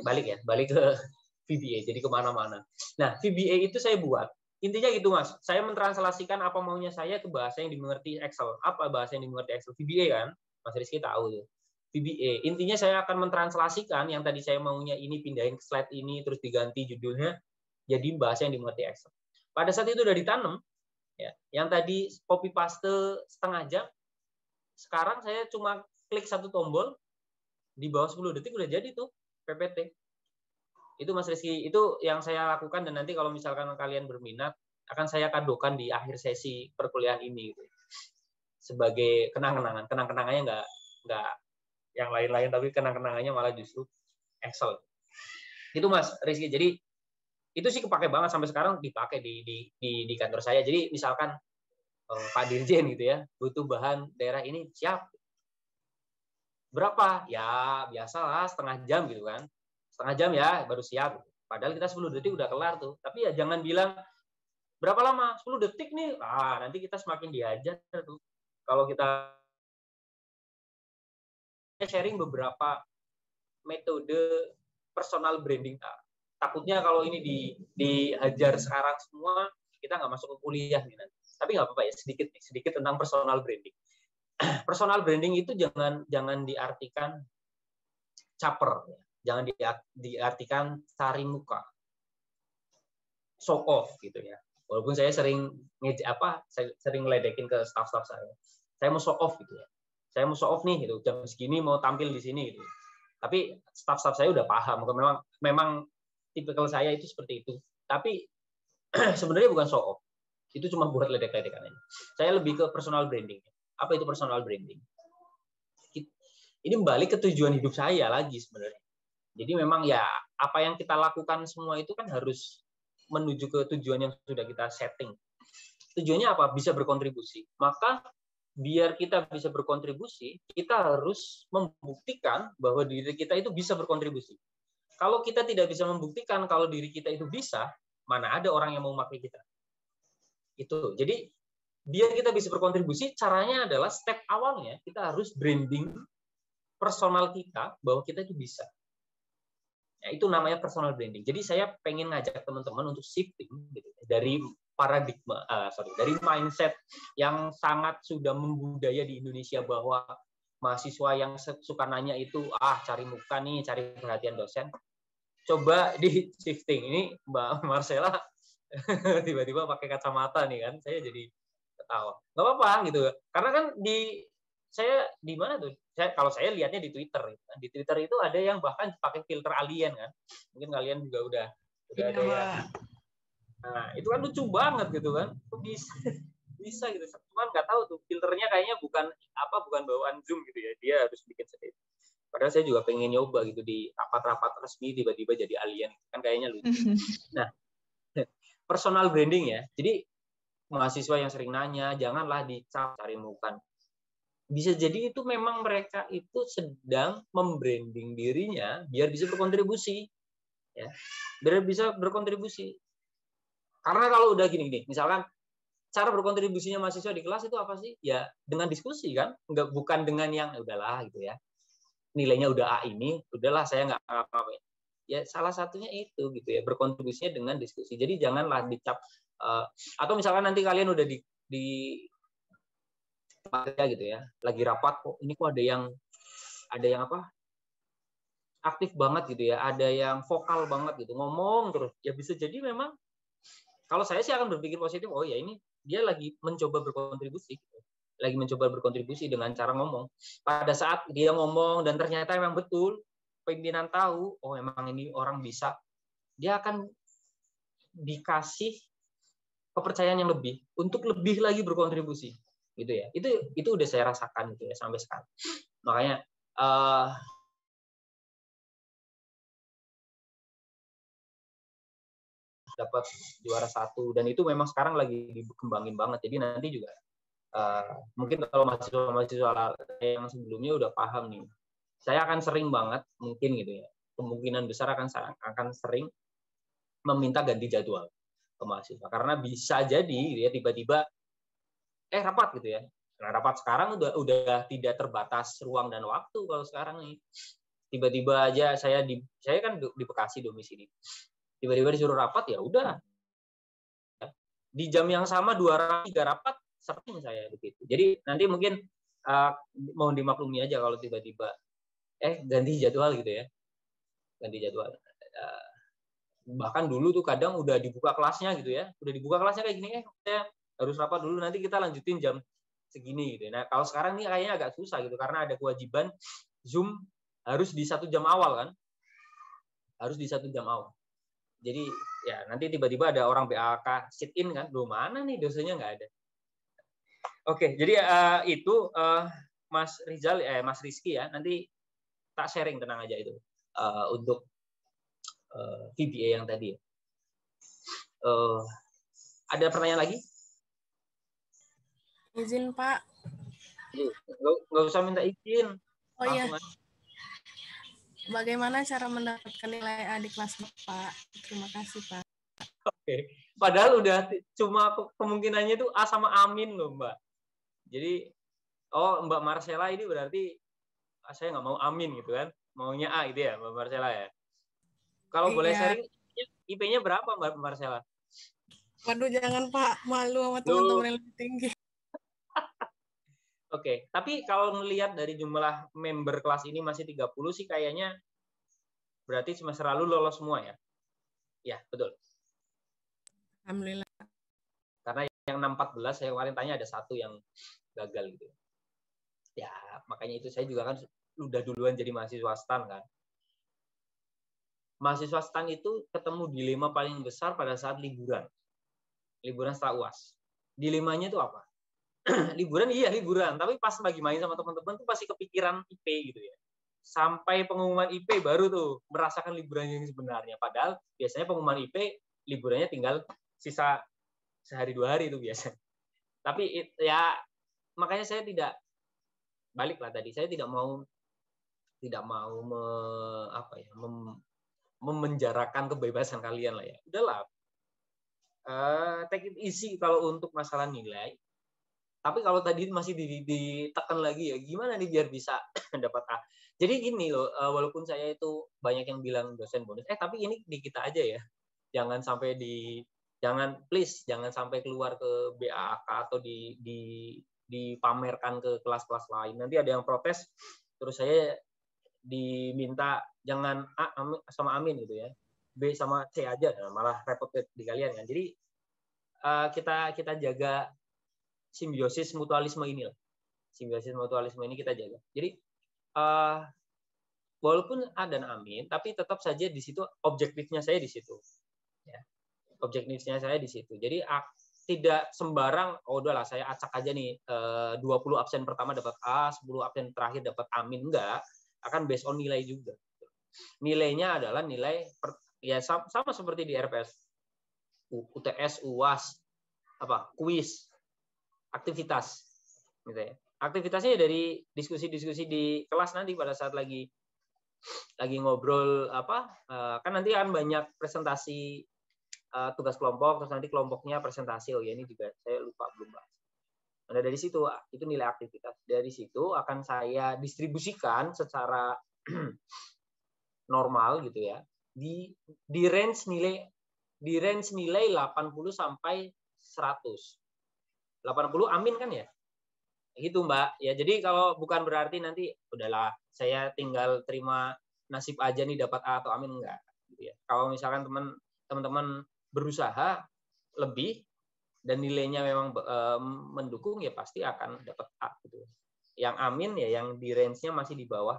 Balik ke VBA, jadi kemana-mana. Nah, VBA itu saya buat. Intinya gitu, Mas. Saya mentranslasikan apa maunya saya ke bahasa yang dimengerti Excel. Apa bahasa yang dimengerti Excel? VBA kan? Mas Rizky tahu tuh. VBA. Intinya saya akan mentranslasikan yang tadi saya maunya ini, pindahin ke slide ini, terus diganti judulnya, jadi bahasa yang dimengerti Excel. Pada saat itu udah ditanam, ya, yang tadi copy paste setengah jam, sekarang saya cuma klik satu tombol, di bawah 10 detik udah jadi tuh PPT. Itu Mas Rizky, itu yang saya lakukan, dan nanti kalau misalkan kalian berminat, akan saya kadokan di akhir sesi perkuliahan ini gitu. Sebagai kenang-kenangan. Kenang-kenangannya nggak yang lain-lain, tapi kenang-kenangannya malah justru Excel. Itu Mas Rizky. Jadi itu sih kepake banget sampai sekarang, dipakai di kantor saya. Jadi misalkan Pak Dirjen gitu ya, butuh bahan daerah ini, siap. Berapa? Ya biasalah setengah jam gitu kan. Setengah jam ya baru siap. Padahal kita 10 detik udah kelar tuh. Tapi ya jangan bilang berapa lama, 10 detik nih. Nanti kita semakin diajar tuh. Kalau kita sharing beberapa metode personal branding. Takutnya kalau ini diajar sekarang semua, kita nggak masuk ke kuliah nih nanti. Tapi nggak apa-apa ya, sedikit tentang personal branding. Personal branding itu jangan diartikan caper, jangan diartikan cari muka, show off gitu ya. Walaupun saya sering ngeledekin ke staff-staff saya mau show off gitu ya. Saya mau show off nih gitu, jam segini mau tampil di sini gitu. Tapi staff-staff saya udah paham, memang tipikal saya itu seperti itu. Tapi sebenarnya bukan show off. Itu cuma buat ledek-ledekan aja. Saya lebih ke personal branding. Apa itu personal branding? Ini balik ke tujuan hidup saya lagi sebenarnya. Jadi memang ya apa yang kita lakukan semua itu kan harus menuju ke tujuan yang sudah kita setting. Tujuannya apa? Bisa berkontribusi. Maka biar kita bisa berkontribusi, kita harus membuktikan bahwa diri kita itu bisa berkontribusi. Kalau kita tidak bisa membuktikan kalau diri kita itu bisa, mana ada orang yang mau memakai kita. Itu. Jadi biar kita bisa berkontribusi, caranya adalah step awalnya kita harus branding personal kita bahwa kita itu bisa. Ya, itu namanya personal branding. Jadi saya pengen ngajak teman-teman untuk shifting gitu, dari paradigma, dari mindset yang sangat sudah membudaya di Indonesia bahwa mahasiswa yang suka nanya itu cari muka nih, cari perhatian dosen. Coba di shifting. Ini Mbak Marcella tiba-tiba pakai kacamata nih kan, saya jadi ketawa. Nggak apa-apa gitu, karena kan saya di mana tuh? Kalau saya lihatnya di Twitter, di Twitter itu ada yang bahkan pakai filter alien kan. Mungkin kalian juga udah ada ya. Nah, itu kan lucu banget gitu kan. Bisa gitu. Cuman nggak tahu tuh filternya kayaknya bukan bawaan Zoom gitu ya. Dia harus bikin sendiri. Padahal saya juga pengen nyoba gitu di rapat-rapat resmi tiba-tiba jadi alien. Kan kayaknya lucu. Nah, personal branding ya. Jadi mahasiswa yang sering nanya, janganlah dicap cari muka. Bisa jadi itu memang mereka itu sedang membranding dirinya biar bisa berkontribusi, ya, biar bisa berkontribusi. Karena kalau udah gini, misalkan cara berkontribusinya mahasiswa di kelas itu apa sih? Ya dengan diskusi kan, bukan dengan yang udahlah gitu ya. Nilainya udah A ini, udahlah saya nggak apa-apa. Ya salah satunya itu gitu ya, berkontribusinya dengan diskusi. Jadi janganlah dicap atau misalkan nanti kalian udah di gitu ya, lagi rapat kok ini kok ada yang aktif banget gitu ya, ada yang vokal banget gitu, ngomong terus. Ya bisa jadi memang kalau saya sih akan berpikir positif, oh ya ini dia lagi mencoba berkontribusi gitu. Lagi mencoba berkontribusi dengan cara ngomong. Pada saat dia ngomong dan ternyata memang betul pimpinan tahu, oh emang ini orang bisa, dia akan dikasih kepercayaan yang lebih untuk lebih lagi berkontribusi gitu ya. Itu udah saya rasakan gitu ya sampai sekarang. Makanya dapat juara 1 dan itu memang sekarang lagi dikembangin banget. Jadi nanti juga mungkin kalau mahasiswa yang sebelumnya udah paham nih, saya akan sering banget mungkin gitu ya, kemungkinan besar akan sering meminta ganti jadwal ke mahasiswa karena bisa jadi ya tiba-tiba rapat gitu ya. Nah, rapat sekarang udah tidak terbatas ruang dan waktu kalau sekarang nih. Tiba-tiba aja saya kan di Bekasi domisili. Tiba-tiba disuruh rapat ya udah. Di jam yang sama 2 3 rapat sering saya begitu. Jadi nanti mungkin mohon dimaklumi aja kalau tiba-tiba ganti jadwal gitu ya. Ganti jadwal. Bahkan dulu tuh kadang udah dibuka kelasnya gitu ya. Udah dibuka kelasnya kayak gini saya harus rapat dulu, nanti kita lanjutin jam segini gitu. Nah kalau sekarang ini kayaknya agak susah gitu karena ada kewajiban Zoom harus di 1 jam awal kan, harus di 1 jam awal. Jadi ya nanti tiba-tiba ada orang BAK sit in kan, belum mana nih dosennya nggak ada. Oke, jadi itu Mas Rizal, Mas Rizky ya, nanti tak sharing tenang aja itu untuk VBA yang tadi. Ada pertanyaan lagi? Izin Pak. Nggak usah minta izin. Oh iya. Bagaimana cara mendapatkan nilai A di kelas Bapak? Terima kasih Pak. Oke. Padahal udah cuma kemungkinannya itu A sama Amin loh Mbak. Jadi Mbak Marcella ini berarti saya nggak mau Amin gitu kan, maunya A gitu ya Mbak Marcella ya. Kalau boleh sharing, IP-nya berapa Mbak Marcella? Waduh jangan Pak, malu sama teman-teman yang lebih tinggi. Oke, tapi kalau melihat dari jumlah member kelas ini masih 30 sih kayaknya berarti semester lalu lolos semua ya? Ya, betul. Alhamdulillah. Karena yang 614 saya kemarin tanya ada 1 yang gagal gitu. Ya, makanya itu saya juga kan udah duluan jadi mahasiswa STAN kan. Mahasiswa STAN itu ketemu dilema paling besar pada saat liburan. Liburan setelah UAS. Dilemanya itu apa? Liburan tapi pas lagi main sama teman-teman tuh pasti kepikiran IP gitu ya. Sampai pengumuman IP baru tuh merasakan liburan yang sebenarnya. Padahal biasanya pengumuman IP liburannya tinggal sisa sehari 2 hari itu biasa. Tapi ya makanya saya tidak baliklah tadi. Saya tidak mau memenjarakan kebebasan kalian lah ya. Udahlah. Take it easy kalau untuk masalah nilai. Tapi kalau tadi masih ditekan lagi ya, gimana nih biar bisa dapat A? Jadi gini loh, walaupun saya itu banyak yang bilang dosen bonus, tapi ini di kita aja ya. Jangan sampai jangan sampai keluar ke BAK atau dipamerkan ke kelas-kelas lain. Nanti ada yang protes, terus saya diminta jangan A sama Amin gitu ya, B sama C aja, malah repot di kalian kan. Jadi kita jaga simbiosis mutualisme ini lah. Simbiosis mutualisme ini kita jaga. Jadi walaupun A dan Amin, tapi tetap saja di situ objektifnya saya di situ. Ya. Objektifnya saya di situ. Jadi tidak sembarang, udahlah saya acak aja nih 20 absen pertama dapat A, 10 absen terakhir dapat Amin. Enggak, akan based on nilai juga. Nilainya adalah nilai ya sama seperti di RPS, UTS, UAS, kuis, aktivitas, gitu ya. Aktivitasnya dari diskusi-diskusi di kelas nanti pada saat lagi ngobrol kan nanti kan banyak presentasi tugas kelompok, terus nanti kelompoknya presentasi. Oh ya, ini juga saya lupa belum bahas. Nah, dari situ itu nilai aktivitas. Dari situ akan saya distribusikan secara normal gitu ya. Di range nilai 80 sampai 100. 80 Amin kan ya? Gitu Mbak. Ya, jadi kalau bukan berarti nanti udahlah saya tinggal terima nasib aja nih dapat A atau Amin, enggak gitu ya. Kalau misalkan teman-teman berusaha lebih dan nilainya memang mendukung, ya pasti akan dapat A gitu. Yang Amin ya yang di range-nya masih di bawah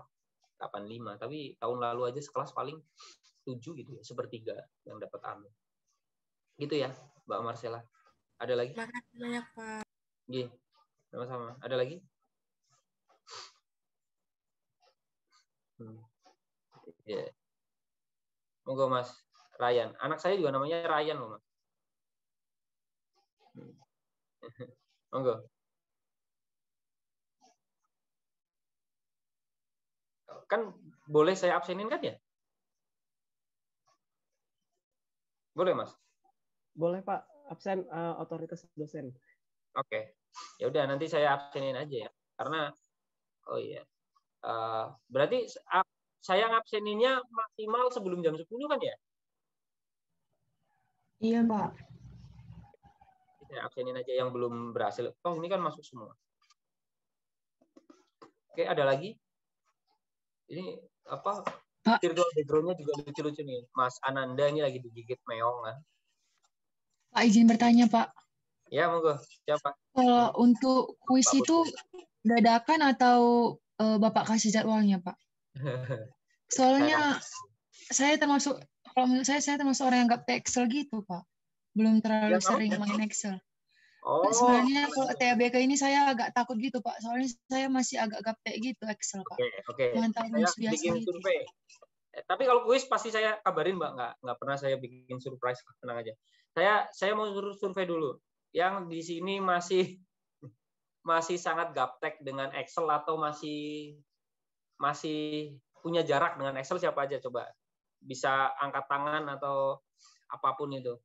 85, tapi tahun lalu aja sekelas paling 7 gitu ya, sepertiga yang dapat Amin. Gitu ya, Mbak Marcella. Ada lagi? Makasih banyak, Pak. Gih. Sama-sama. Ada lagi? Ya. Monggo Mas Ryan. Anak saya juga namanya Ryan loh Mas. Monggo. Kan boleh saya absenin kan ya? Boleh Mas? Boleh Pak, absen otoritas dosen. Oke. Ya udah nanti saya absenin aja ya. Karena berarti saya ngabseninnya maksimal sebelum jam 10 kan ya? Iya, Pak. Saya absenin aja yang belum berhasil. Oh, ini kan masuk semua. Oke, ada lagi? Ini virtual background-nya juga lucu-lucu nih. Mas Ananda ini lagi digigit meong kan? Pak, izin bertanya, Pak. Ya, monggo. Siapa? Kalau untuk kuis itu dadakan atau Bapak kasih jadwalnya, Pak? Soalnya saya termasuk, kalau menurut saya termasuk orang yang nggak pakai Excel gitu, Pak. Belum terlalu sering main Excel. Pak, sebenarnya kalau TABK ini saya agak takut gitu, Pak. Soalnya saya masih agak gaptek gitu Excel, Pak. Oke. Saya bikin survei. Tapi kalau kuis pasti saya kabarin, Mbak. Nggak pernah saya bikin surprise, tenang aja. Saya mau survei dulu. Yang di sini masih sangat gaptek dengan Excel atau masih punya jarak dengan Excel, siapa aja coba? Bisa angkat tangan atau apapun itu.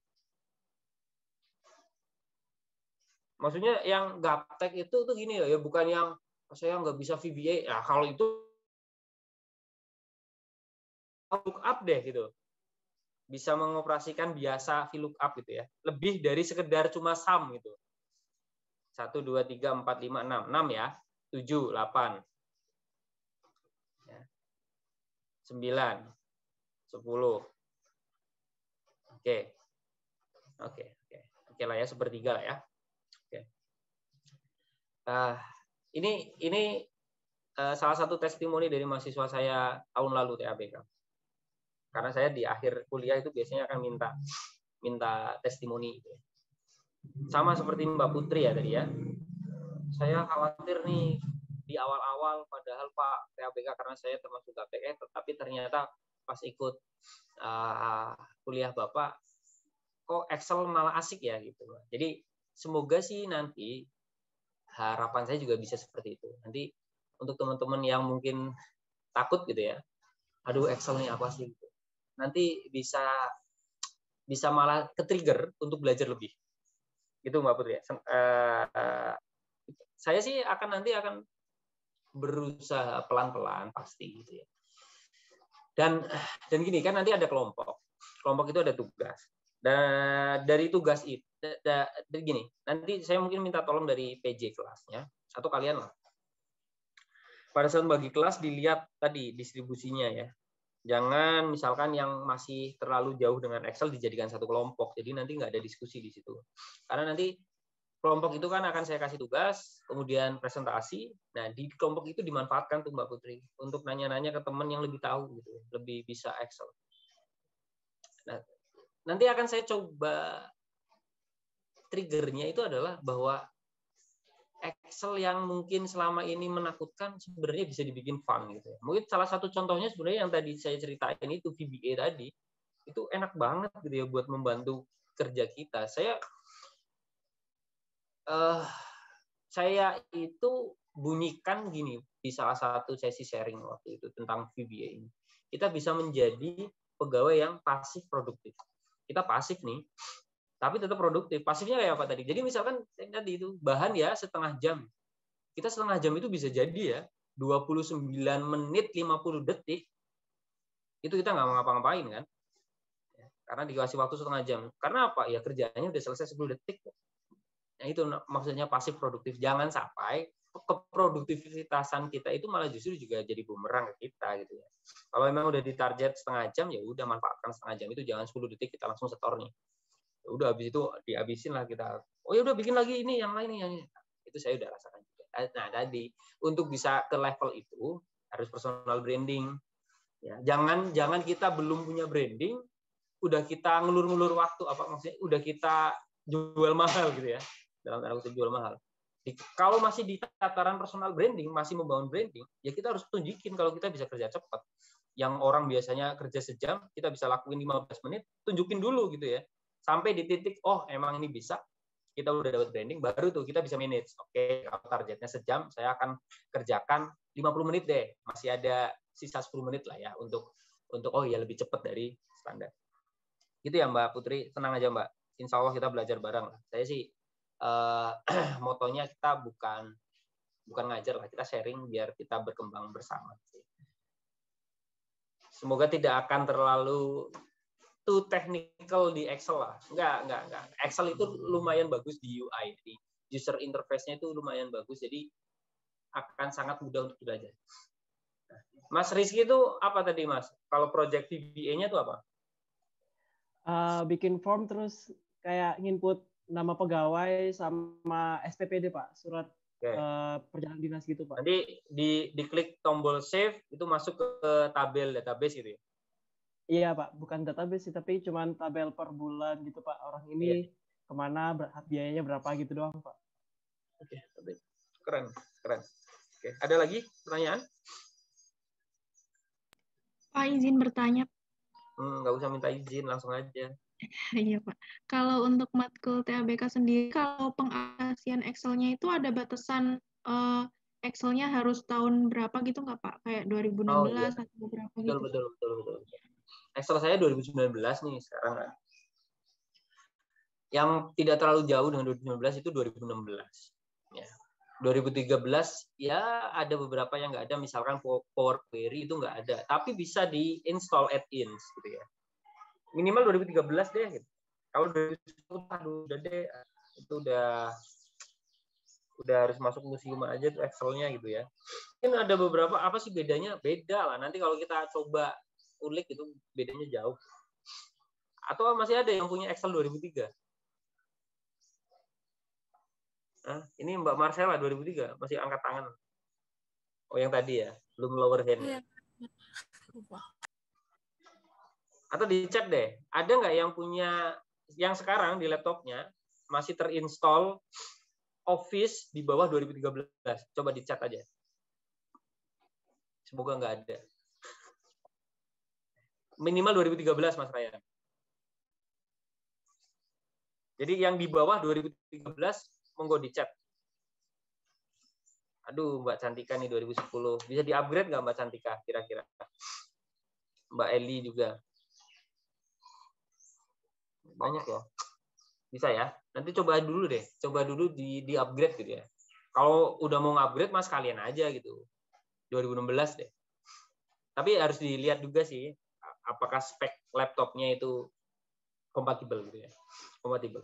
Maksudnya yang gaptek itu tuh gini ya, bukan yang saya nggak bisa VBA. Ya kalau itu lookup deh gitu. Bisa mengoperasikan biasa VLOOKUP gitu ya. Lebih dari sekedar cuma sum gitu. 1, 2, 3, 4, 5, 6. 6 ya. 7, 8. 9. 10. Oke lah ya, sepertiga lah ya. Oke. Ini salah satu testimoni dari mahasiswa saya tahun lalu TABK. Karena saya di akhir kuliah itu biasanya akan minta testimoni. Sama seperti Mbak Putri ya tadi ya. Saya khawatir nih di awal-awal, padahal Pak TABK karena saya termasuk gaptek, tetapi ternyata pas ikut kuliah Bapak, kok Excel malah asik ya gitu. Jadi semoga sih nanti harapan saya juga bisa seperti itu. Nanti untuk teman-teman yang mungkin takut gitu ya, aduh Excel nih apa sih? Gitu. Nanti bisa malah ke-trigger untuk belajar lebih. Gitu Mbak Putri. Saya sih akan berusaha pelan-pelan pasti gitu ya. Dan gini kan nanti ada kelompok. Kelompok itu ada tugas. Dan dari tugas itu dari gini, nanti saya mungkin minta tolong dari PJ kelasnya atau kalian lah. Pada saat bagi kelas dilihat tadi distribusinya ya. Jangan misalkan yang masih terlalu jauh dengan Excel dijadikan satu kelompok. Jadi nanti nggak ada diskusi di situ. Karena nanti kelompok itu kan akan saya kasih tugas, kemudian presentasi. Nah, di kelompok itu dimanfaatkan tuh Mbak Putri untuk nanya-nanya ke teman yang lebih tahu gitu, lebih bisa Excel. Nah, nanti akan saya coba triggernya itu adalah bahwa Excel yang mungkin selama ini menakutkan sebenarnya bisa dibikin fun gitu ya. Mungkin salah satu contohnya sebenarnya yang tadi saya ceritain itu VBA tadi, itu enak banget gitu ya buat membantu kerja kita. Saya itu bunyikan gini di salah satu sesi sharing waktu itu tentang VBA ini. Kita bisa menjadi pegawai yang pasif produktif. Kita pasif nih, tapi tetap produktif. Pasifnya kayak apa tadi? Jadi misalkan tadi itu bahan ya setengah jam. Kita setengah jam itu bisa jadi ya 29 menit 50 detik. Itu kita nggak ngapa-ngapain kan? Karena dikasih waktu setengah jam. Karena apa? Ya kerjaannya udah selesai 10 detik. Nah, itu maksudnya pasif produktif. Jangan sampai keproduktivitasan kita itu malah justru juga jadi bumerang ke kita gitu ya. Kalau memang udah ditarget setengah jam, ya udah manfaatkan setengah jam itu, jangan 10 detik kita langsung setor nih. Ya udah habis itu dihabisin lah kita. Oh ya udah bikin lagi ini yang lain yang ini. Itu saya udah rasakan juga. Nah, tadi untuk bisa ke level itu harus personal branding. Ya, jangan kita belum punya branding, udah kita ngelur-ngelur waktu, apa maksudnya udah kita jual mahal gitu ya. Dalam tanda kutip jual mahal. Kalau masih di tataran personal branding, masih membangun branding, ya kita harus tunjukin kalau kita bisa kerja cepat. Yang orang biasanya kerja sejam, kita bisa lakuin 15 menit, tunjukin dulu gitu ya. Sampai di titik, oh emang ini bisa, kita udah dapat branding, baru tuh kita bisa manage. Oke, kalau targetnya sejam, saya akan kerjakan 50 menit deh. Masih ada sisa 10 menit lah ya untuk oh ya lebih cepat dari standar. Gitu ya Mbak Putri, tenang aja Mbak. Insya Allah kita belajar bareng. Saya sih motonya kita bukan ngajar lah, kita sharing biar kita berkembang bersama. Semoga tidak akan terlalu too technical di Excel lah. Enggak. Excel itu lumayan bagus di UI, di user interface-nya itu lumayan bagus, jadi akan sangat mudah untuk belajar. Mas Rizky itu apa tadi Mas? Kalau project VBA-nya itu apa? Bikin form terus kayak input nama pegawai sama SPPD Pak, surat perjalanan dinas gitu Pak. Nanti diklik tombol save itu masuk ke tabel database gitu ya? Iya Pak, bukan database sih, tapi cuma tabel per bulan gitu Pak. Orang ini kemana, biayanya berapa gitu doang Pak. Oke, keren. Oke, ada lagi pertanyaan? Pak, izin bertanya. Nggak usah minta izin, langsung aja. Iya Pak. Kalau untuk matkul TABK sendiri, kalau pengaplikasian Excel-nya itu ada batasan Excel-nya harus tahun berapa gitu nggak Pak? Kayak 2016 atau berapa gitu? Betul. Excel saya 2019 nih sekarang kan. Yang tidak terlalu jauh dengan 2019 itu 2016. Ya. 2013 ya ada beberapa yang nggak ada, misalkan Power Query itu nggak ada, tapi bisa di-install add-ins gitu ya. Minimal 2013 deh gitu. Kalau 2010 udah deh, itu udah harus masuk museum aja tuh Excel-nya gitu ya. Mungkin ada beberapa apa sih bedanya? Beda lah. Nanti kalau kita coba ulik itu bedanya jauh. Atau masih ada yang punya Excel 2003? Nah, ini Mbak Marcella 2003 masih angkat tangan. Oh yang tadi ya, belum lower hand. Ya. Atau di chat deh, ada nggak yang punya, yang sekarang di laptopnya masih terinstall Office di bawah 2013? Coba di chat aja. Semoga nggak ada. Minimal 2013 Mas Ryan. Jadi yang di bawah 2013 monggo di chat. Aduh Mbak Cantika nih 2010. Bisa di-upgrade nggak Mbak Cantika kira-kira? Mbak Eli juga. Banyak ya. Bisa ya. Nanti coba dulu deh. Coba dulu di-upgrade gitu ya. Kalau udah mau upgrade Mas kalian aja gitu. 2016 deh. Tapi harus dilihat juga sih apakah spek laptopnya itu kompatibel gitu ya. Kompatibel.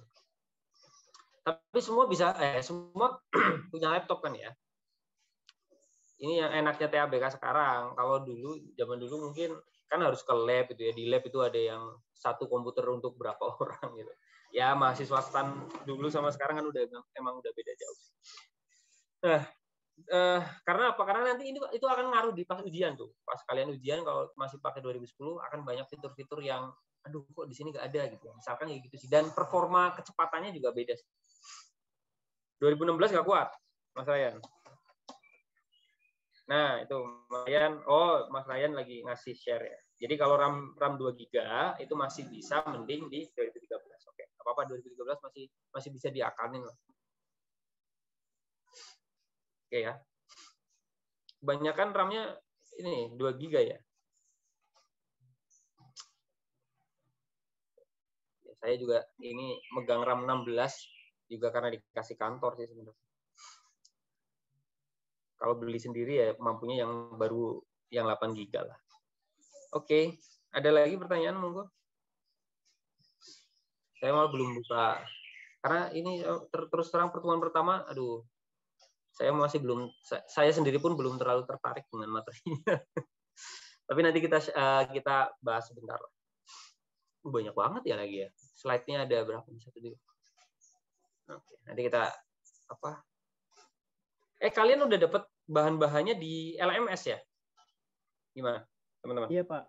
Tapi semua bisa semua punya laptop kan ya. Ini yang enaknya TABK sekarang. Kalau dulu zaman dulu mungkin kan harus ke lab gitu ya. Di lab itu ada yang satu komputer untuk berapa orang gitu. Ya mahasiswa stan dulu sama sekarang kan emang udah beda jauh. Nah, karena apa? Karena nanti itu akan ngaruh di pas ujian tuh. Pas kalian ujian kalau masih pakai 2010 akan banyak fitur-fitur yang aduh kok di sini nggak ada gitu. Misalkan kayak gitu sih. Dan performa kecepatannya juga beda. 2016 nggak kuat, Mas Ryan. Nah, itu Mas Ryan lagi ngasih share ya. Jadi kalau RAM 2 GB itu masih bisa mending di 2013. Oke, apa-apa 2013 masih bisa diakalin lah. Oke ya. Kebanyakan RAM-nya ini 2 GB ya. Saya juga ini megang RAM 16 juga karena dikasih kantor sih sebenarnya. Kalau beli sendiri ya mampunya yang baru yang 8 GB lah. Oke, ada lagi pertanyaan monggo? Saya malah belum buka. Karena ini terus terang pertemuan pertama, aduh. Saya sendiri pun belum terlalu tertarik dengan materinya. Tapi nanti kita bahas sebentar. Banyak banget ya lagi ya. Slide-nya ada berapa? Satu dulu. Oke, nanti kita apa? Kalian udah dapat bahan-bahannya di LMS ya? Gimana, teman-teman? Iya, Pak.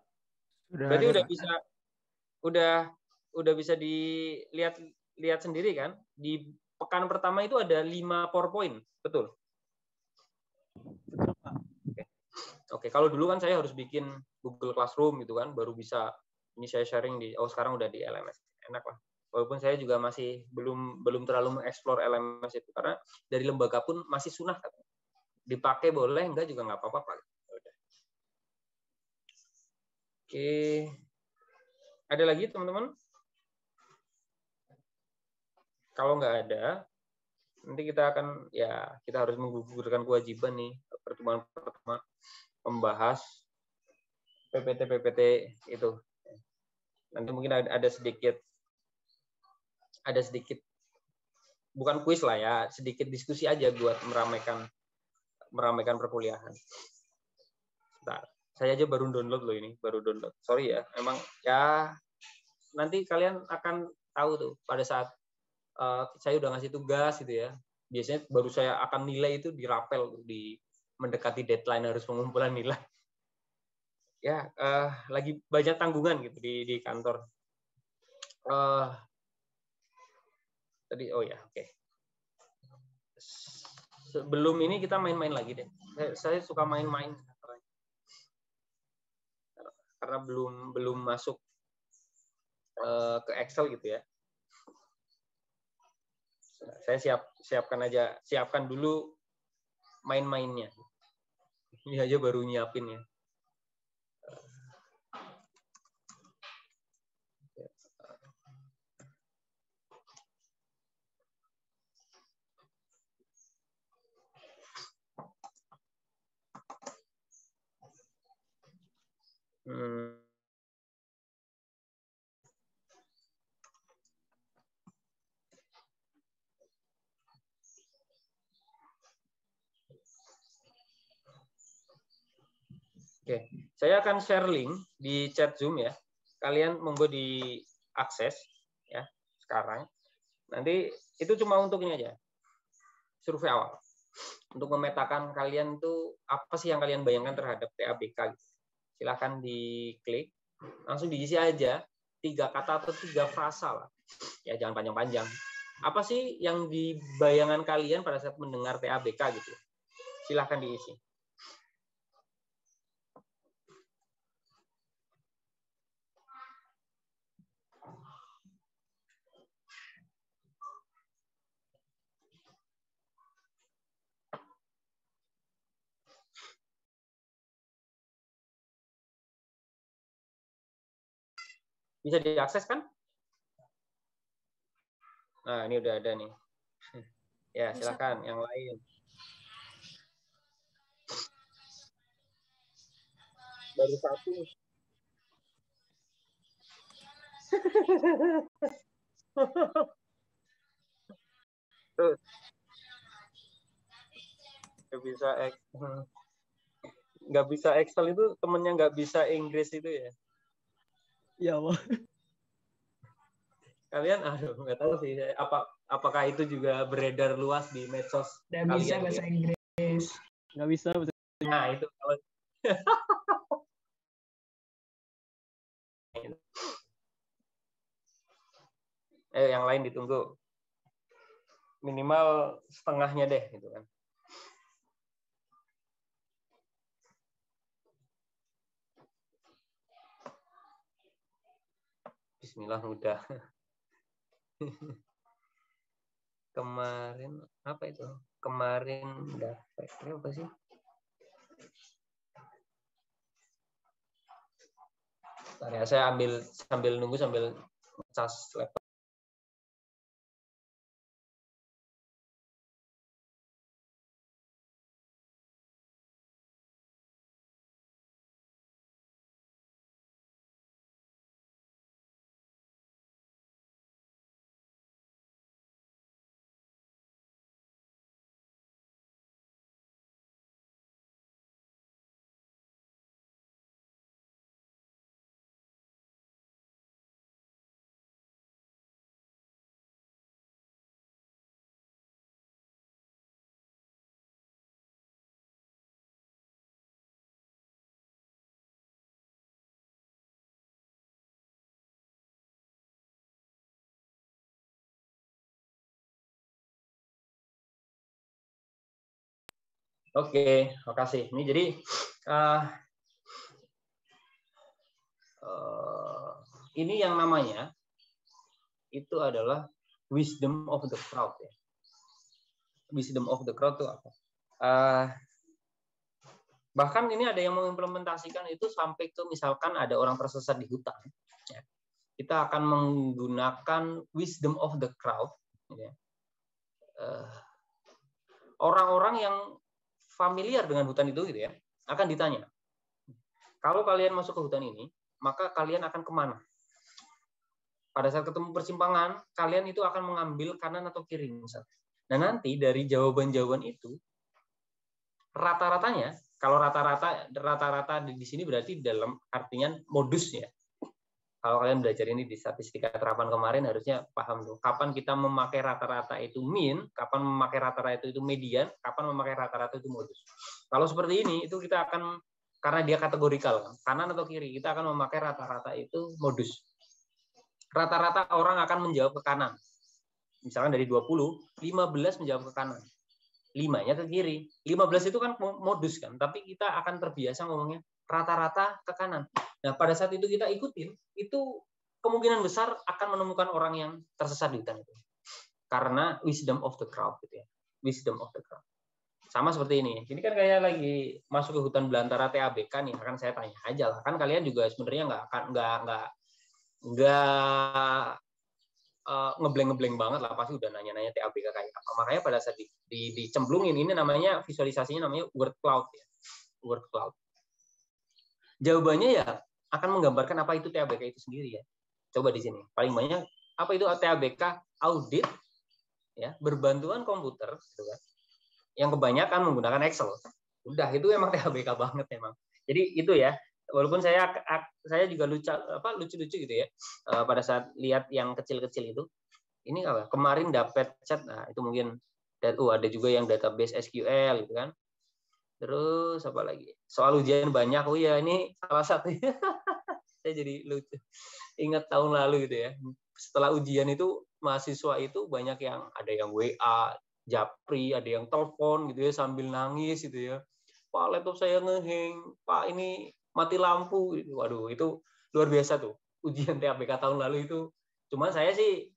Berarti udah bisa dilihat sendiri kan? Di pekan pertama itu ada 5 PowerPoint, betul? Betul, Pak. Oke, kalau dulu kan saya harus bikin Google Classroom gitu kan, baru bisa ini saya sharing sekarang udah di LMS. Enak lah. Walaupun saya juga masih belum terlalu mengeksplor LMS itu karena dari lembaga pun masih sunah kan. Dipakai boleh, enggak juga nggak apa-apa. Oke. Ada lagi teman-teman? Kalau nggak ada, nanti kita harus menggugurkan kewajiban nih pertemuan pertama membahas PPT itu. Nanti mungkin ada sedikit bukan kuis lah ya, sedikit diskusi aja buat meramaikan perkuliahan. Bentar, saya aja baru download loh ini, Sorry ya, emang ya nanti kalian akan tahu tuh pada saat saya udah ngasih tugas gitu ya. Biasanya baru saya akan nilai itu di rapel di mendekati deadline harus pengumpulan nilai. Ya, lagi banyak tanggungan gitu di kantor. Tadi oke. Sebelum ini kita main-main lagi deh. Saya suka main-main karena belum masuk ke Excel gitu ya. Saya siapkan dulu main-mainnya. Ini aja baru nyiapin ya. Oke, saya akan share link di chat Zoom ya. Kalian monggo diakses ya sekarang. Nanti itu cuma untuk ini aja. Survei awal. Untuk memetakan kalian tuh apa sih yang kalian bayangkan terhadap TABK gitu. Silahkan diklik, langsung diisi aja 3 kata atau 3 frasa lah. Ya jangan panjang-panjang. Apa sih yang di bayangan kalian pada saat mendengar TABK gitu. Silahkan diisi. Bisa diakses kan? Nah, ini udah ada nih. Ya, silakan yang lain. baru satu. Terus nggak bisa Excel itu temennya nggak bisa Inggris itu ya. Ya Allah. Kalian nggak tahu sih apakah itu juga beredar luas di medsos Nggak kalian bisa bahasa ya? Inggris. Nggak bisa. Nah itu kalau yang lain ditunggu minimal setengahnya deh gitu kan. Bismillah mudah. Kemarin apa itu? Kemarin dapat apa sih? Bentar ya, saya sambil nunggu sambil cas laptop. Oke, makasih. Ini jadi ini yang namanya itu adalah wisdom of the crowd ya. Wisdom of the crowd itu apa? Bahkan ini ada yang mengimplementasikan itu sampai ke misalkan ada orang tersesat di hutan. Ya. Kita akan menggunakan wisdom of the crowd. Ya. Orang-orang yang familiar dengan hutan itu gitu ya, akan ditanya, kalau kalian masuk ke hutan ini, maka kalian akan kemana? Pada saat ketemu persimpangan, kalian itu akan mengambil kanan atau kiri misalnya. Nah nanti dari jawaban-jawaban itu, rata-ratanya, kalau rata-rata di sini berarti dalam artian modus ya. Kalau kalian belajar ini di statistika terapan kemarin harusnya paham tuh. Kapan kita memakai rata-rata itu mean, kapan memakai rata-rata itu median, kapan memakai rata-rata itu modus. Kalau seperti ini, itu kita akan, karena dia kategorikal, kanan atau kiri, kita akan memakai rata-rata itu modus. Rata-rata orang akan menjawab ke kanan. Misalkan dari 20, 15 menjawab ke kanan. 5-nya ke kiri. 15 itu kan modus kan, tapi kita akan terbiasa ngomongnya rata-rata ke kanan. Nah, pada saat itu kita ikutin, itu kemungkinan besar akan menemukan orang yang tersesat di hutan itu. Karena wisdom of the crowd gitu ya. Wisdom of the crowd. Sama seperti ini. Ini kan kayak lagi masuk ke hutan belantara TABK nih, akan saya tanya aja lah. Kan kalian juga sebenarnya nggak ngebleng-ngebleng banget lah, pasti udah nanya-nanya TABK kayak apa. Makanya pada saat dicemplungin, ini namanya visualisasinya namanya word cloud ya. Word cloud. Jawabannya ya akan menggambarkan apa itu TABK itu sendiri ya. Coba di sini. Paling banyak apa itu TABK? Audit ya, berbantuan komputer gitu kan. Yang kebanyakan menggunakan Excel. Udah itu emang TABK banget memang. Jadi itu ya. Walaupun saya juga lucu-lucu gitu ya. Pada saat lihat yang kecil-kecil itu. Ini apa? Kemarin dapat chat. Nah, itu mungkin ada juga yang database SQL gitu kan. Terus apa lagi? Soal ujian banyak. Oh ya, ini salah satu. Saya jadi lucu. Ingat tahun lalu gitu ya. Setelah ujian itu mahasiswa itu banyak yang ada yang WA, japri, ada yang telepon gitu ya sambil nangis gitu ya. Pak, laptop saya ngeheng. Pak, ini mati lampu. Waduh, itu luar biasa tuh. Ujian TABK tahun lalu itu. Cuman saya sih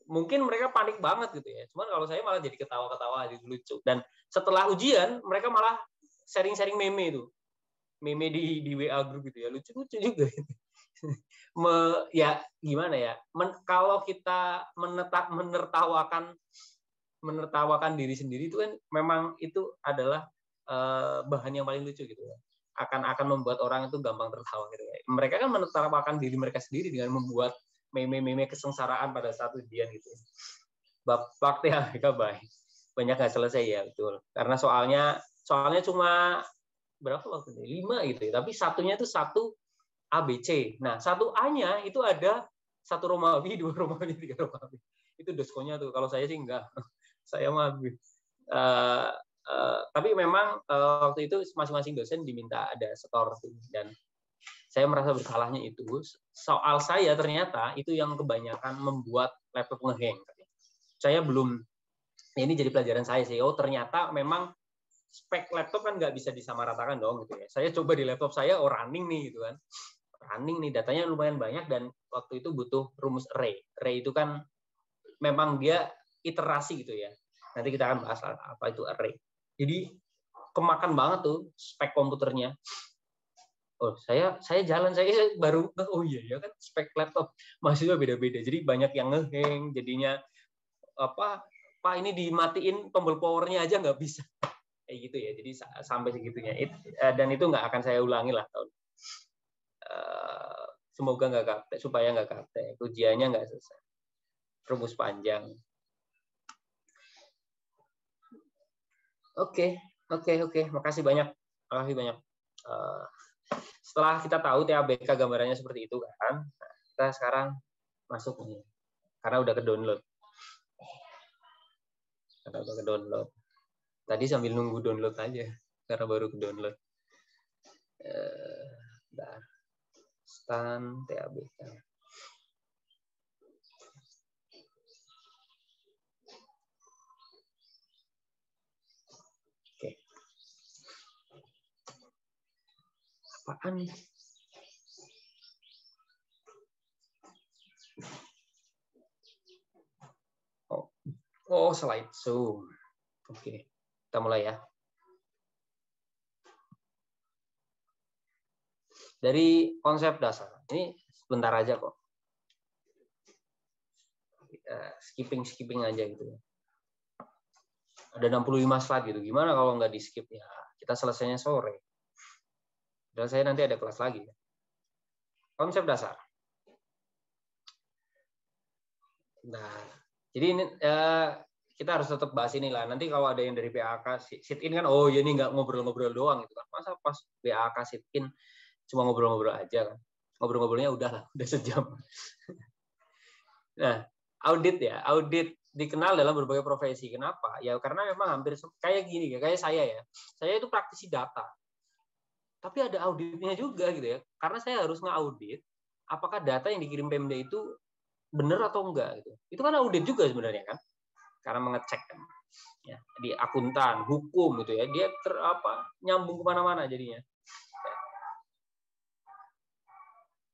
mungkin mereka panik banget gitu ya. Cuman kalau saya malah jadi ketawa-ketawa, jadi lucu. Dan setelah ujian mereka malah sharing-sharing meme itu. Meme di WA group gitu ya. Lucu-lucu juga gitu. Ya gimana ya? Kalau kita menertawakan diri sendiri itu kan memang itu adalah bahan yang paling lucu gitu ya. akan membuat orang itu gampang tertawa gitu ya. Mereka kan menertawakan diri mereka sendiri dengan membuat meme-meme kesengsaraan pada saat ujian gitu. Bapak THBK baik. Banyak nggak selesai ya, betul. Karena soalnya cuma berapa waktu ini? 5 gitu ya. Tapi satunya itu satu ABC. Nah, satu A-nya itu ada 1 Romawi, 2 Romawi, 3 Romawi. Itu doskonya tuh. Kalau saya sih enggak. Saya mah tapi memang waktu itu masing-masing dosen diminta ada skor dan saya merasa bersalahnya itu soal saya ternyata itu yang kebanyakan membuat laptop ngehang. Saya belum, ini jadi pelajaran saya sih. Oh ternyata memang spek laptop kan nggak bisa disamaratakan dong gitu ya. Saya coba di laptop saya running nih gitu kan, running nih datanya lumayan banyak dan waktu itu butuh rumus array. Array itu kan memang dia iterasi gitu ya. Nanti kita akan bahas apa itu array. Jadi kemakan banget tuh spek komputernya. Oh, saya jalan saya baru oh iya ya kan spek laptop mahasiswa beda-beda. Jadi banyak yang ngeheng, jadinya Pak ini dimatiin tombol powernya aja nggak bisa. Kayak gitu ya. Jadi sampai segitunya. Dan itu nggak akan saya ulangi lah tahun. Semoga nggak kaptek, supaya nggak kaptek. Ujiannya nggak selesai. Rumus panjang. Oke. Makasih banyak. Setelah kita tahu TABK gambarannya seperti itu kan, kita sekarang masuk nih. Karena udah ke-download. Tadi sambil nunggu download aja, karena baru ke-download. Stan TABK. Oke. Apaan nih? Oh, slideshow. Oke, kita mulai ya. Dari konsep dasar. Ini sebentar aja kok. Skipping aja gitu ya. Ada 65 slide gitu. Gimana kalau nggak di skip ya? Kita selesainya sore. Dan saya nanti ada kelas lagi. Konsep dasar. Nah, jadi ini kita harus tetap bahas inilah. Nanti kalau ada yang dari BAK sit in kan, oh ya ini nggak ngobrol-ngobrol doang gitu kan. Masa pas BAK sit in cuma ngobrol-ngobrol aja kan. Ngobrol-ngobrolnya udah sejam. Nah, audit dikenal dalam berbagai profesi. Kenapa? Ya karena memang hampir kayak gini ya, kayak saya ya. Saya itu praktisi data. Tapi ada auditnya juga gitu ya. Karena saya harus ngaudit apakah data yang dikirim Pemda itu benar atau enggak gitu. Itu kan audit juga sebenarnya kan. Karena mengecek kan. Ya, di akuntan, hukum gitu ya. Dia nyambung kemana-mana jadinya.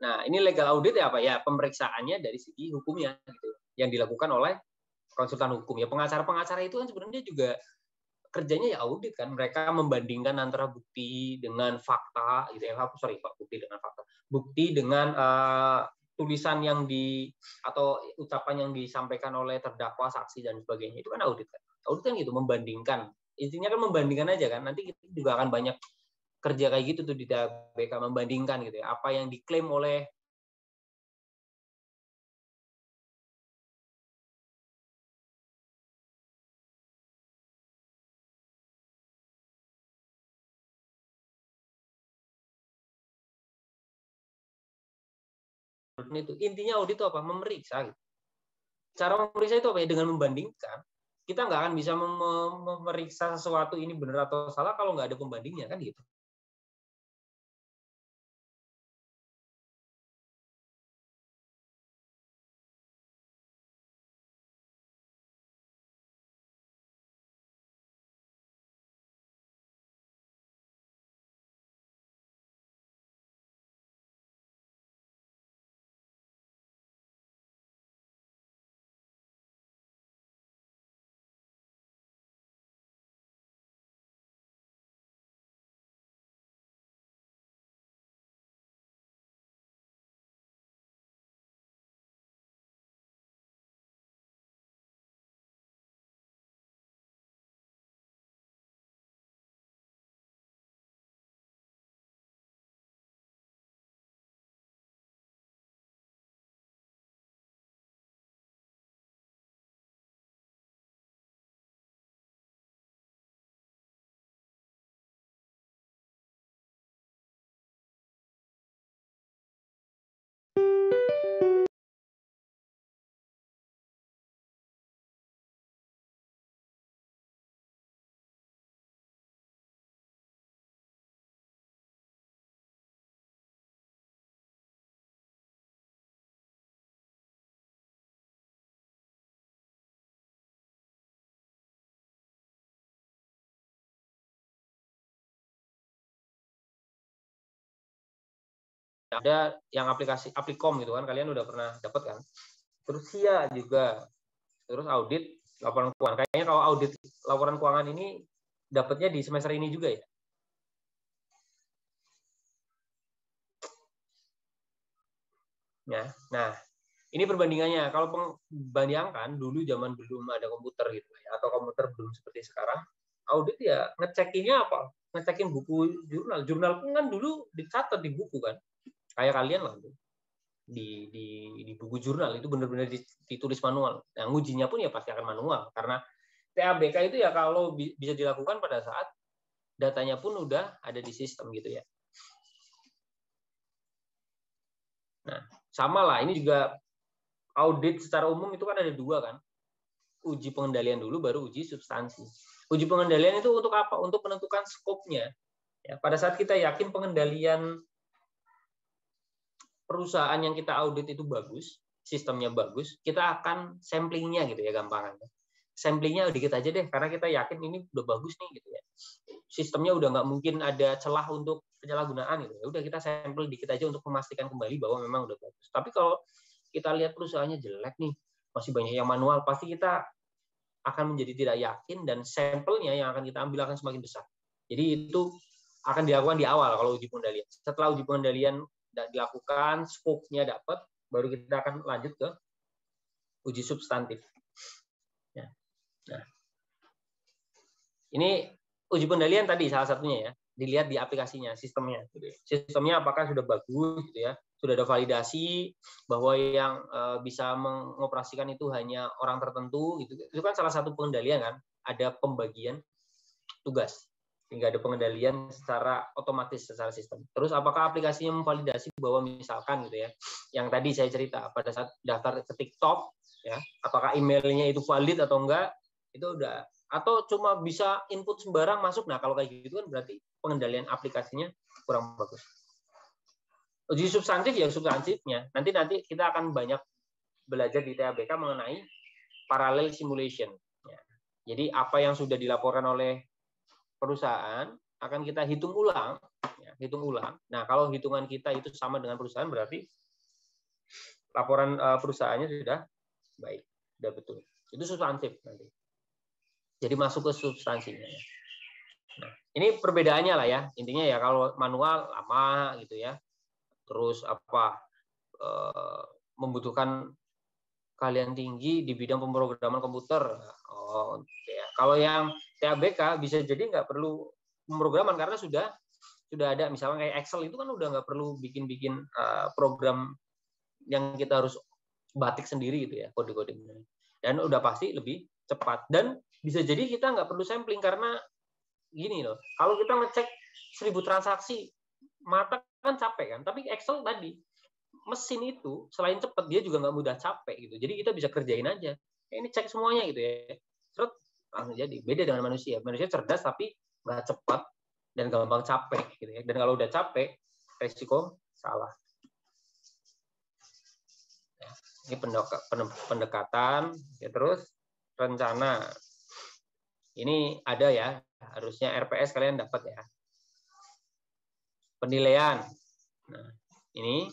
Nah, ini legal audit ya apa ya? Pemeriksaannya dari segi hukumnya gitu. Yang dilakukan oleh konsultan hukum. Ya pengacara-pengacara itu kan sebenarnya juga kerjanya ya audit kan. Mereka membandingkan antara bukti dengan fakta gitu ya. Bukti dengan fakta. Bukti dengan tulisan yang atau ucapan yang disampaikan oleh terdakwa, saksi dan sebagainya. Itu kan audit kan. Audit kan gitu membandingkan. Intinya kan membandingkan aja kan. Nanti kita juga akan banyak kerja kayak gitu tuh di TABK, membandingkan gitu ya. Apa yang diklaim oleh itu. Intinya audit itu apa? Memeriksa. Gitu. Cara memeriksa itu apa ya? Dengan membandingkan. Kita nggak akan bisa memeriksa sesuatu ini benar atau salah kalau nggak ada pembandingnya kan gitu. ada yang aplikasi Aplicom gitu kan, kalian udah pernah dapat kan. Terus SIA juga, terus audit laporan keuangan. Kayaknya kalau audit laporan keuangan ini dapatnya di semester ini juga ya. Ya, nah ini perbandingannya. Kalau bayangkan dulu zaman belum ada komputer gitu ya, atau komputer belum seperti sekarang, audit ya ngecekinnya apa? Ngecekin buku jurnal. Jurnal kan dulu dicatat di buku kan, kayak kalian lah tuh. Di buku jurnal itu benar-benar ditulis manual. Nah, ngujinya pun ya pasti akan manual karena TABK itu ya kalau bisa dilakukan pada saat datanya pun udah ada di sistem gitu ya. Nah, sama lah, ini juga audit secara umum itu kan ada dua kan. Uji pengendalian dulu, baru uji substansi. Uji pengendalian itu untuk apa? Untuk menentukan skopnya. Ya, pada saat kita yakin pengendalian perusahaan yang kita audit itu bagus, sistemnya bagus, kita akan samplingnya gitu ya gampangannya. Samplingnya dikit aja deh, karena kita yakin ini udah bagus nih gitu ya. Sistemnya udah nggak mungkin ada celah untuk penyalahgunaan gitu. Ya udah kita sampel dikit aja untuk memastikan kembali bahwa memang udah bagus. Tapi kalau kita lihat perusahaannya jelek nih, masih banyak yang manual, pasti kita akan menjadi tidak yakin dan sampelnya yang akan kita ambil akan semakin besar. Jadi itu akan dilakukan di awal kalau uji pengendalian. Setelah uji pengendalian dilakukan, scope-nya dapat, baru kita akan lanjut ke uji substantif. Ya. Nah, ini uji pengendalian tadi salah satunya ya, dilihat di aplikasinya, sistemnya. Sistemnya apakah sudah bagus, gitu ya, sudah ada validasi bahwa yang bisa mengoperasikan itu hanya orang tertentu, gitu. Itu kan salah satu pengendalian kan, ada pembagian tugas, sehingga ada pengendalian secara otomatis secara sistem. Terus apakah aplikasinya memvalidasi bahwa misalkan gitu ya, yang tadi saya cerita pada saat daftar ke TikTok, ya, apakah emailnya itu valid atau enggak? Itu udah, atau cuma bisa input sembarang masuk. Nah, kalau kayak gitu kan berarti pengendalian aplikasinya kurang bagus. Uji substantif ya substantifnya. Nanti kita akan banyak belajar di TABK mengenai parallel simulation. Ya. Jadi apa yang sudah dilaporkan oleh perusahaan akan kita hitung ulang. Ya, hitung ulang. Nah, kalau hitungan kita itu sama dengan perusahaan berarti laporan perusahaannya sudah baik, sudah betul. Itu substantif nanti. Jadi masuk ke substansinya. Nah, ini perbedaannya lah ya. Intinya ya kalau manual lama gitu ya. Terus membutuhkan keahlian tinggi di bidang pemrograman komputer. Oh, ya. Kalau yang TABK bisa jadi nggak perlu pemrograman karena sudah ada misalnya kayak Excel itu kan udah nggak perlu bikin program yang kita harus batik sendiri gitu ya kode-kodenya. Dan udah pasti lebih cepat dan bisa jadi kita nggak perlu sampling karena gini loh, kalau kita ngecek 1000 transaksi mata kan capek kan, tapi Excel tadi mesin itu selain cepat dia juga nggak mudah capek gitu, jadi kita bisa kerjain aja ini cek semuanya gitu ya, terus langsung jadi. Beda dengan manusia cerdas tapi nggak cepat dan gampang capek gitu ya, dan kalau udah capek resiko salah. Ini pendekatan ya. Terus rencana ini ada ya, harusnya RPS kalian dapat ya. Penilaian. Nah, ini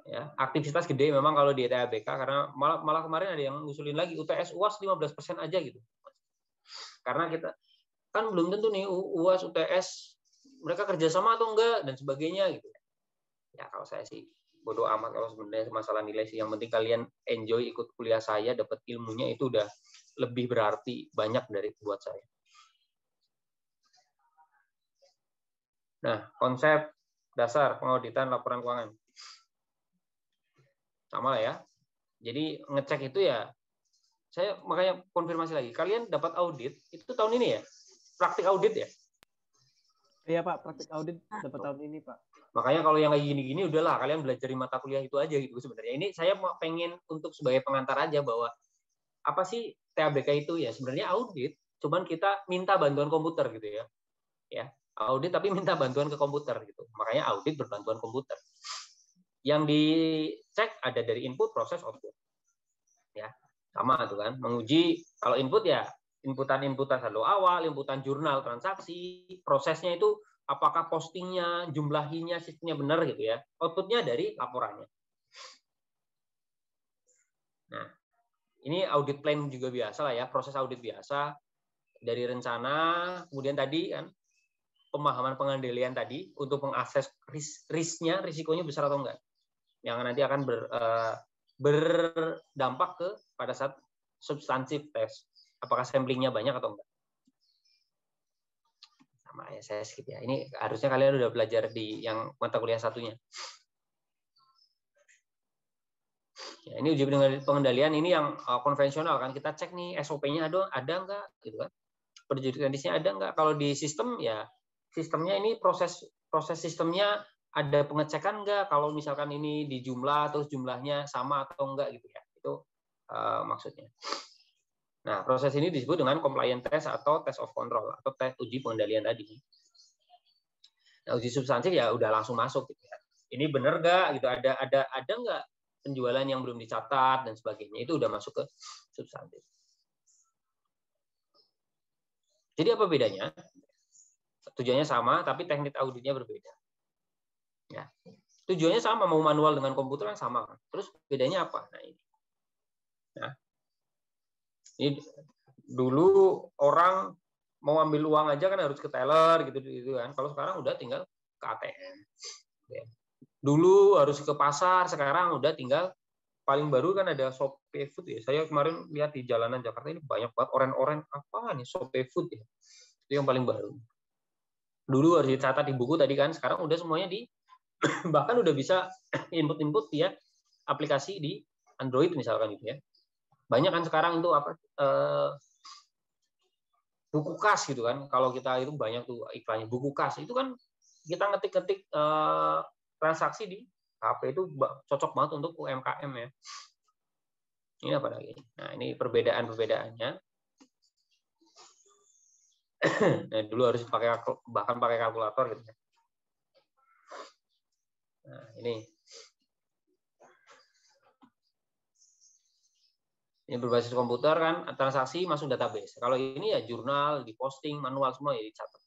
ya, aktivitas gede memang kalau di TABK karena malah kemarin ada yang ngusulin lagi UTS UAS 15% aja gitu. Karena kita kan belum tentu nih UAS UTS mereka kerjasama atau enggak dan sebagainya gitu. Ya kalau saya sih bodoh amat kalau sebenarnya masalah nilai sih, yang penting kalian enjoy ikut kuliah saya, dapat ilmunya itu udah lebih berarti banyak dari buat saya. Nah, konsep dasar pengauditan laporan keuangan. Sama lah ya. Jadi ngecek itu ya, saya makanya konfirmasi lagi, kalian dapat audit itu tahun ini ya? Praktik audit ya? Iya Pak, praktik audit dapat tahun ini Pak. Makanya kalau yang kayak gini-gini udahlah kalian belajar di mata kuliah itu aja gitu sebenarnya. Ini saya mau pengen untuk sebagai pengantar aja bahwa apa sih TABK itu ya sebenarnya audit, cuman kita minta bantuan komputer gitu ya. Ya, audit tapi minta bantuan ke komputer gitu. Makanya audit berbantuan komputer. Yang dicek ada dari input, proses, output. Ya, sama tuh kan. Menguji kalau input ya inputan saldo awal, inputan jurnal transaksi, prosesnya itu apakah postingnya, jumlahnya, sistemnya benar gitu ya. Outputnya dari laporannya. Nah, ini audit plan juga biasa lah ya, proses audit biasa dari rencana, kemudian tadi kan pemahaman pengendalian tadi untuk mengakses risknya, risikonya besar atau enggak, yang nanti akan berdampak ke pada saat substantif tes, apakah samplingnya banyak atau enggak. Sama ya, saya skip ya. Ini harusnya kalian udah belajar di yang mata kuliah satunya. Ya, ini uji pengendalian ini yang konvensional kan, kita cek nih SOP-nya ada enggak gitu kan, perjudikannya ada enggak. Kalau di sistem ya sistemnya ini proses sistemnya ada pengecekan enggak, kalau misalkan ini di jumlah atau jumlahnya sama atau enggak gitu ya, itu maksudnya. Nah, proses ini disebut dengan compliance test atau test of control atau tes uji pengendalian tadi. Nah, uji substantif ya udah langsung masuk gitu ya. Ini benar nggak gitu, ada nggak penjualan yang belum dicatat dan sebagainya, itu udah masuk ke substantif. Jadi apa bedanya? Tujuannya sama tapi teknik auditnya berbeda. Ya. Tujuannya sama, mau manual dengan komputer kan sama kan. Terus bedanya apa? Nah, ini. Nah, ini dulu orang mau ambil uang aja kan harus ke teller gitu kan. Kalau sekarang udah tinggal ke ATM. Dulu harus ke pasar, sekarang udah tinggal paling baru kan ada ShopeeFood ya. Saya kemarin lihat di jalanan Jakarta ini banyak banget oren-oren apa nih ShopeeFood ya. Itu yang paling baru. Dulu harus dicatat di buku tadi kan, sekarang udah semuanya di bahkan udah bisa input ya aplikasi di Android misalkan gitu ya. Banyak kan sekarang itu apa buku kas gitu kan, kalau kita itu banyak tuh iklannya buku kas, itu kan kita ngetik-ngetik transaksi di HP itu cocok banget untuk UMKM ya. Ini apa lagi? Nah, ini perbedaan-perbedaannya. Nah, dulu harus bahkan pakai kalkulator gitu ya. Nah, ini berbasis komputer kan, transaksi masuk database. Kalau ini ya jurnal, diposting, manual semua ya dicatat.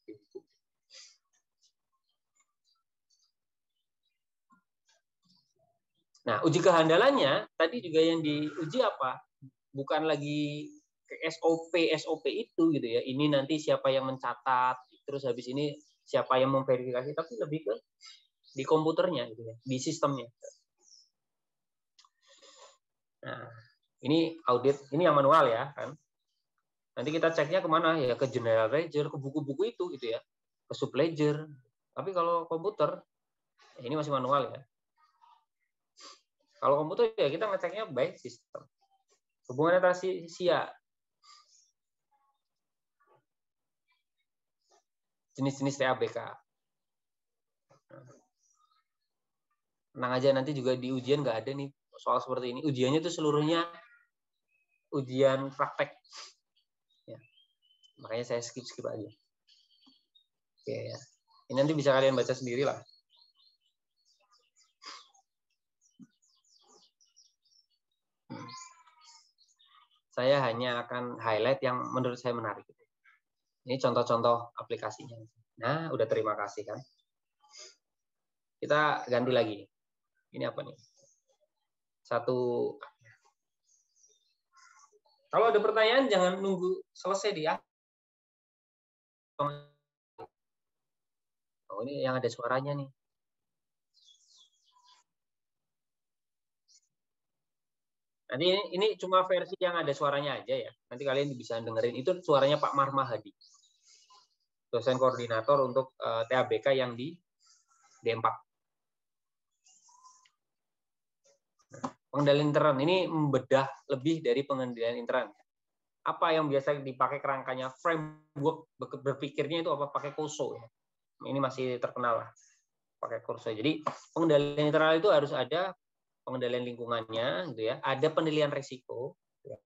Nah, uji kehandalannya tadi juga yang diuji apa? Bukan lagi SOP itu gitu ya. Ini nanti siapa yang mencatat, terus habis ini siapa yang memverifikasi, tapi lebih ke di komputernya gitu ya, di sistemnya. Nah, ini audit, ini yang manual ya kan. Nanti kita ceknya kemana ya, ke general ledger, ke buku-buku itu gitu ya, ke sub ledger. Tapi kalau komputer, ini masih manual ya. Kalau komputer ya kita ngeceknya by sistem. Hubungan antara SIA, jenis-jenis TABK. Tenang aja, nanti juga di ujian nggak ada nih soal seperti ini. Ujiannya itu seluruhnya ujian praktek. Ya. Makanya saya skip aja. Oke ya. Ini nanti bisa kalian baca sendiri lah. Saya hanya akan highlight yang menurut saya menarik. Ini contoh-contoh aplikasinya. Nah, udah terima kasih kan. Kita ganti lagi. Ini apa nih? Kalau ada pertanyaan jangan nunggu selesai dia. Oh, ini yang ada suaranya nih. Nanti ini cuma versi yang ada suaranya aja ya. Nanti kalian bisa dengerin. Itu suaranya Pak Marma Hadi, dosen koordinator untuk TABK yang di D4. Pengendalian intern ini membedah lebih dari pengendalian intern. Apa yang biasa dipakai kerangkanya, framework berpikirnya itu apa, pakai Corso ya. Ini masih terkenal lah, pakai Corso. Jadi pengendalian internal itu harus ada pengendalian lingkungannya, gitu ya. Ada penilaian risiko, gitu ya.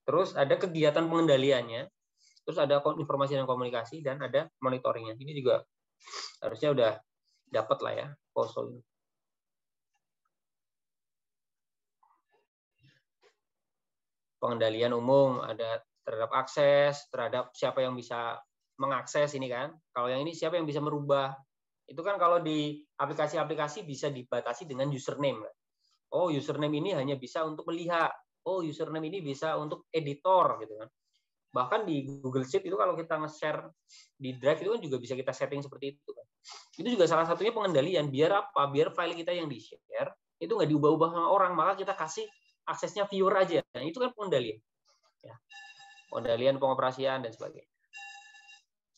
Terus ada kegiatan pengendaliannya, terus ada informasi dan komunikasi, dan ada monitoringnya. Ini juga harusnya udah dapat lah ya, Corso ini. Pengendalian umum, ada terhadap akses, terhadap siapa yang bisa mengakses ini kan. Kalau yang ini siapa yang bisa merubah? Itu kan kalau di aplikasi-aplikasi bisa dibatasi dengan username. Oh, username ini hanya bisa untuk melihat. Oh, username ini bisa untuk editor gitu kan. Bahkan di Google Sheet itu kalau kita nge-share di Drive itu kan juga bisa kita setting seperti itu kan. Itu juga salah satunya pengendalian. Biar apa? Biar file kita yang di-share itu nggak diubah-ubah sama orang, maka kita kasih aksesnya viewer aja. Nah, itu kan pengendalian. Ya. Pengendalian, pengoperasian, dan sebagainya.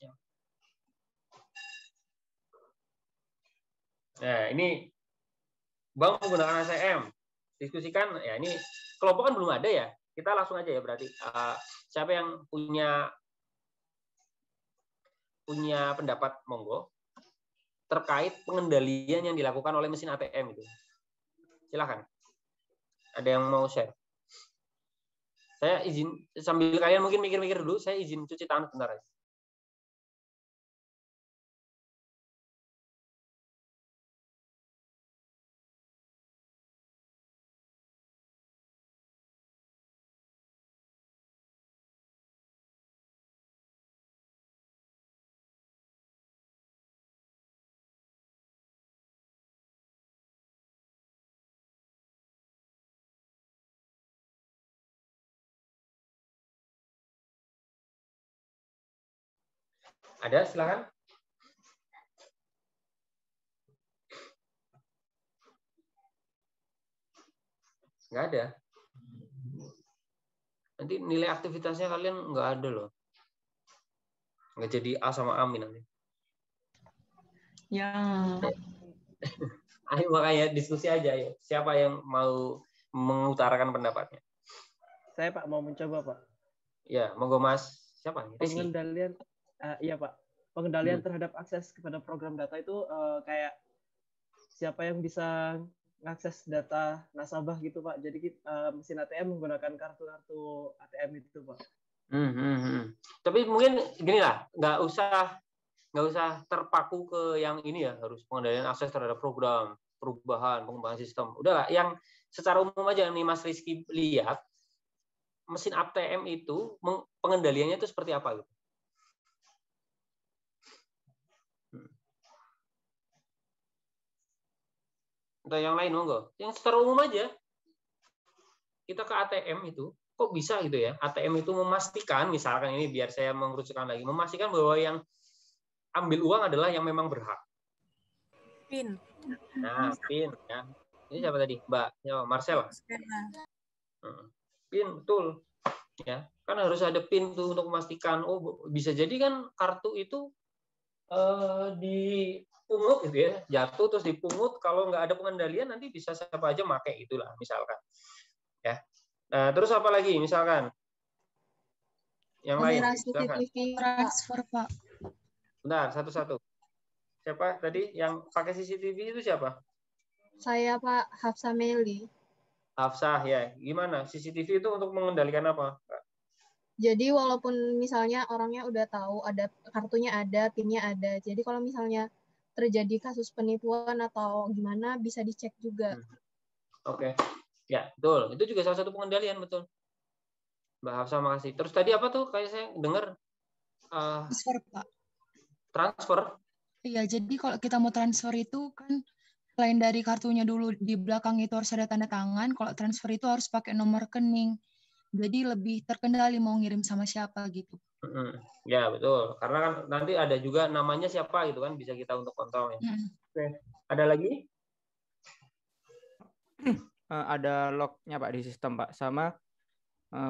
Ya. Nah, ini Bang menggunakan ACM. Diskusikan, ya ini kelompok kan belum ada ya. Kita langsung aja ya berarti. Siapa yang punya pendapat, monggo. Terkait pengendalian yang dilakukan oleh mesin ATM itu. Silakan. Ada yang mau share? Saya izin, sambil kalian mungkin mikir-mikir dulu, saya izin cuci tangan sebentar aja. Ada, silakan. Nggak ada. Nanti nilai aktivitasnya kalian nggak ada loh. Nggak jadi A sama Amin nanti. Ya. Ayo makanya diskusi aja ya. Siapa yang mau mengutarakan pendapatnya? Saya Pak mau mencoba Pak. Ya, monggo Mas. Siapa nih? Rizky. Pengendalian, iya Pak. Pengendalian terhadap akses kepada program data itu kayak siapa yang bisa mengakses data nasabah gitu Pak. Jadi mesin ATM menggunakan kartu-kartu ATM itu Pak. Tapi mungkin gini lah, nggak usah terpaku ke yang ini ya, harus pengendalian akses terhadap program, perubahan, pengembangan sistem. Udah lah, yang secara umum aja nih Mas Rizky lihat, mesin ATM itu pengendaliannya itu seperti apa gitu? Atau yang lain monggo. Yang secara umum aja. Kita ke ATM itu, kok bisa gitu ya? ATM itu memastikan, misalkan ini biar saya mengerucutkan lagi, memastikan bahwa yang ambil uang adalah yang memang berhak. PIN. Nah, PIN ya. Ini siapa tadi? Mbak Marcel. PIN, betul. Ya, kan harus ada PIN tuh untuk memastikan. Oh, bisa jadi kan kartu itu dipungut gitu ya, jatuh terus dipungut, kalau nggak ada pengendalian nanti bisa siapa aja pakai itulah misalkan. Ya. Nah, terus apa lagi misalkan? Yang lain. CCTV transfer, Pak. Bentar, satu-satu. Siapa tadi yang pakai CCTV itu siapa? Saya Pak Hafsa Meli. Hafsah ya. Gimana? CCTV itu untuk mengendalikan apa? Jadi walaupun misalnya orangnya udah tahu ada kartunya ada, PIN-nya ada. Jadi kalau misalnya terjadi kasus penipuan atau gimana bisa dicek juga. Oke. Ya, betul. Itu juga salah satu pengendalian, betul. Mbak Hafsah, makasih. Terus tadi apa tuh? Kayak saya dengar transfer, Pak. Transfer? Iya, jadi kalau kita mau transfer itu kan selain dari kartunya dulu di belakang itu harus ada tanda tangan, kalau transfer itu harus pakai nomor rekening. Jadi lebih terkendali mau ngirim sama siapa gitu. Ya, betul. Karena kan nanti ada juga namanya siapa gitu kan, bisa kita untuk kontrol ya. Oke. Ada lagi? Ada lognya Pak di sistem Pak, sama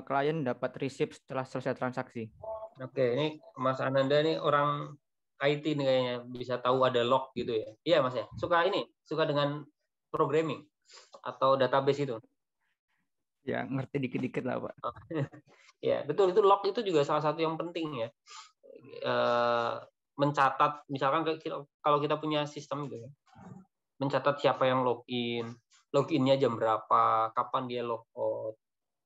klien dapat receipt setelah selesai transaksi. Oke, ini Mas Ananda nih orang IT nih kayaknya, bisa tahu ada log gitu ya. Iya Mas ya, suka dengan programming atau database itu. Ya, ngerti dikit-dikit lah Pak. Ya, betul, itu log itu juga salah satu yang penting ya. Mencatat, misalkan kalau kita punya sistem gitu ya, mencatat siapa yang loginnya jam berapa, kapan dia logout,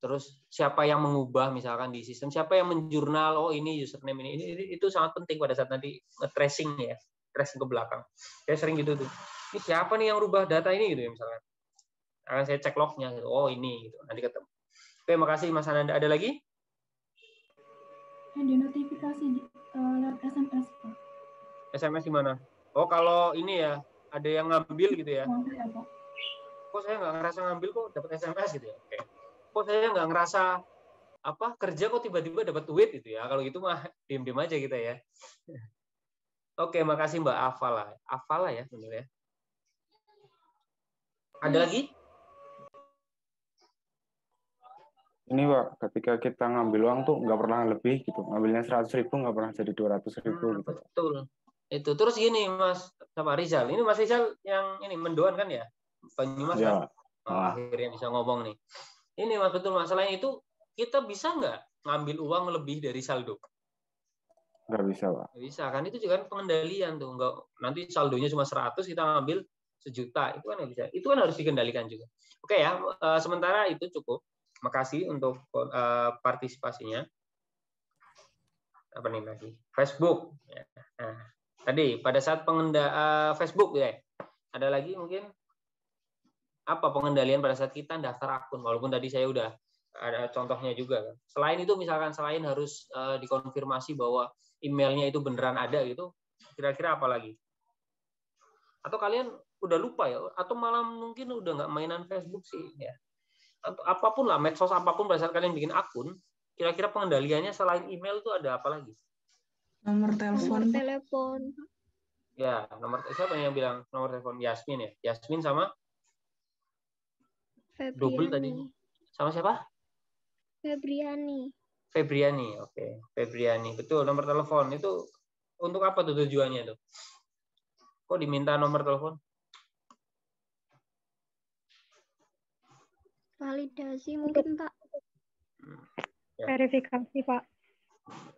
terus siapa yang mengubah misalkan di sistem, siapa yang menjurnal, oh ini username ini, itu sangat penting pada saat nanti tracing ya, tracing ke belakang. Saya sering gitu tuh, ini siapa nih yang rubah data ini gitu ya misalkan. Akan saya cek lognya, oh ini gitu, nanti ketemu. Oke, makasih Mas Ananda. Ada lagi? Ada notifikasi lewat SMS, Pak. SMS gimana? Oh, kalau ini ya, ada yang ngambil gitu ya. Ya, Pak. Kok saya nggak ngerasa ngambil kok dapat SMS gitu ya. Oke. Kok saya nggak ngerasa kerja kok tiba-tiba dapat duit gitu ya. Kalau gitu mah diem-diem aja kita ya. Oke, makasih Mbak Afala. Afala ya benar ya. Ada lagi? Ini Pak, ketika kita ngambil uang tuh nggak pernah lebih gitu. Ngambilnya 100.000 nggak pernah jadi 200.000 gitu. Betul. Itu terus gini Mas sama Rizal. Ini Mas Rizal yang ini mendoan kan ya? Banyumas Ya. kan? Akhirnya bisa ngomong nih. Ini Mas betul masalahnya itu kita bisa nggak ngambil uang lebih dari saldo? Nggak bisa Pak. Nggak bisa kan itu juga kan pengendalian tuh. Nggak, nanti saldonya cuma 100 kita ngambil 1 juta itu kan nggak bisa. Itu kan harus dikendalikan juga. Oke ya, sementara itu cukup. Makasih untuk partisipasinya. Apa nih lagi? Facebook. Nah, tadi pada saat Facebook ya, ada lagi mungkin apa pengendalian pada saat kita daftar akun? Walaupun tadi saya udah ada contohnya juga. Selain itu, misalkan selain harus dikonfirmasi bahwa emailnya itu beneran ada gitu, kira-kira apa lagi? Atau kalian udah lupa ya? Atau malah mungkin udah nggak mainan Facebook sih ya? Atau apapun lah, medsos apapun pada saat kalian bikin akun, kira-kira pengendaliannya selain email itu ada apa lagi? Nomor telepon. Nomor telepon. Ya, siapa yang bilang nomor telepon? Yasmin ya? Yasmin sama? Double tadi. Sama siapa? Febriani, oke. Febriani, betul. Nomor telepon itu untuk apa tuh tujuannya tuh? Kok diminta nomor telepon? Validasi mungkin Pak. Ya. Verifikasi Pak.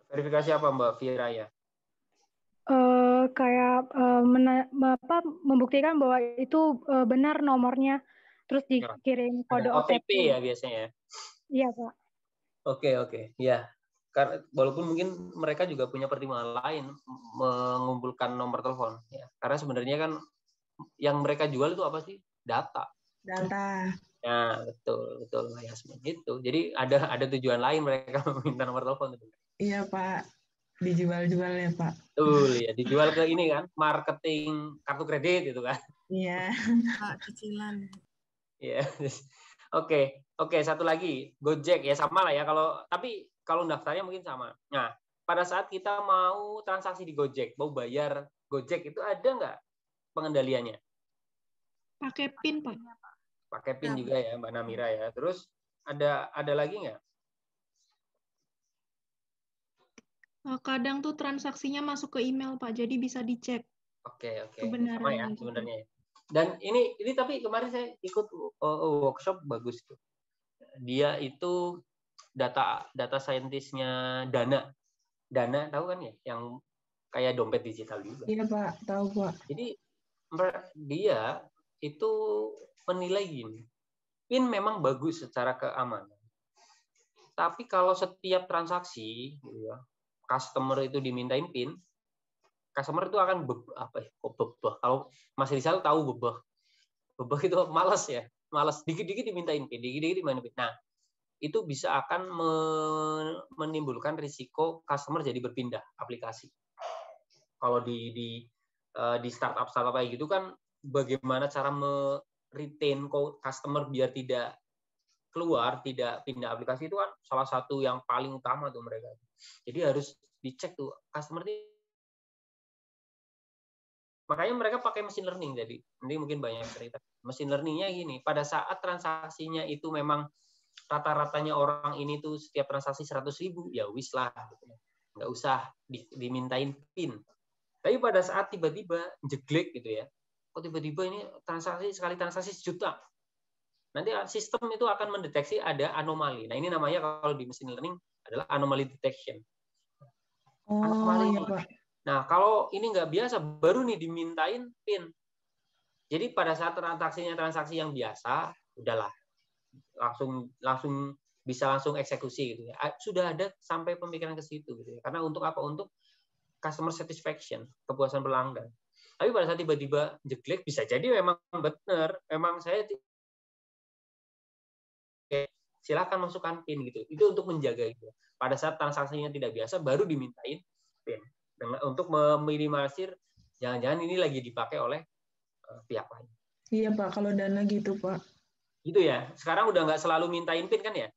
Verifikasi apa Mbak Firaya? Kayak membuktikan bahwa itu benar nomornya, terus dikirim kode OTP ya biasanya. Iya Pak. Oke, ya. Karena walaupun mungkin mereka juga punya pertimbangan lain mengumpulkan nomor telepon, ya. Karena sebenarnya kan yang mereka jual itu apa sih? Data. Ya, betul Mbak Yasmin itu. Jadi ada tujuan lain mereka meminta nomor telepon itu. Iya Pak, dijual-jual ya Pak. Betul ya, dijual ke ini kan, marketing kartu kredit gitu kan. Iya. Cicilan. Iya. Oke, satu lagi Gojek ya sama lah ya tapi kalau daftarnya mungkin sama. Nah, pada saat kita mau transaksi di Gojek, mau bayar Gojek itu ada nggak pengendaliannya? Pakai PIN, Pak. Pakai PIN juga ya, Mbak Namira ya. Terus ada lagi nggak? Kadang tuh transaksinya masuk ke email, Pak. Jadi bisa dicek. Oke. Kebenaran Sama ya sebenarnya. Dan ini tapi kemarin saya ikut workshop bagus tuh. Dia itu data saintisnya Dana. Dana tahu kan ya, yang kayak dompet digital juga. Iya Pak, tahu Pak. Jadi dia itu menilai gini, PIN memang bagus secara keamanan. Tapi kalau setiap transaksi, gitu ya, customer itu dimintain PIN, customer itu akan bebah. Kalau Mas Rizal tahu bebah itu malas ya, malas dikit-dikit dimintain PIN, dikit-dikit dimintain PIN. Nah, itu bisa akan menimbulkan risiko customer jadi berpindah aplikasi. Kalau di startup kayak gitu kan, bagaimana cara retain customer biar tidak keluar, tidak pindah aplikasi itu kan salah satu yang paling utama tuh mereka. Jadi harus dicek tuh customer ini. Makanya mereka pakai machine learning. Jadi nanti mungkin banyak cerita. Machine learningnya gini, pada saat transaksinya itu memang rata-ratanya orang ini tuh setiap transaksi 100.000, ya wis lah, gitu. Nggak usah dimintain PIN. Tapi pada saat tiba-tiba jeglek gitu ya, kok tiba-tiba ini sekali transaksi 1 juta. Nanti sistem itu akan mendeteksi ada anomali. Nah, ini namanya kalau di machine learning adalah anomaly detection. Anomali. Iya, Pak. Nah, kalau ini nggak biasa, baru nih dimintain PIN. Jadi pada saat transaksi yang biasa, udahlah. Langsung bisa langsung eksekusi gitu ya. Sudah ada sampai pemikiran ke situ gitu ya. Karena untuk apa? Untuk customer satisfaction, kepuasan pelanggan. Tapi pada saat tiba-tiba jeglek, bisa jadi memang benar, memang saya silakan masukkan PIN gitu. Itu untuk menjaga itu. Pada saat transaksinya tidak biasa, baru dimintain PIN untuk meminimalisir jangan-jangan ini lagi dipakai oleh pihak lain. Iya Pak, kalau Dana gitu Pak. Gitu ya. Sekarang udah nggak selalu mintain PIN kan ya?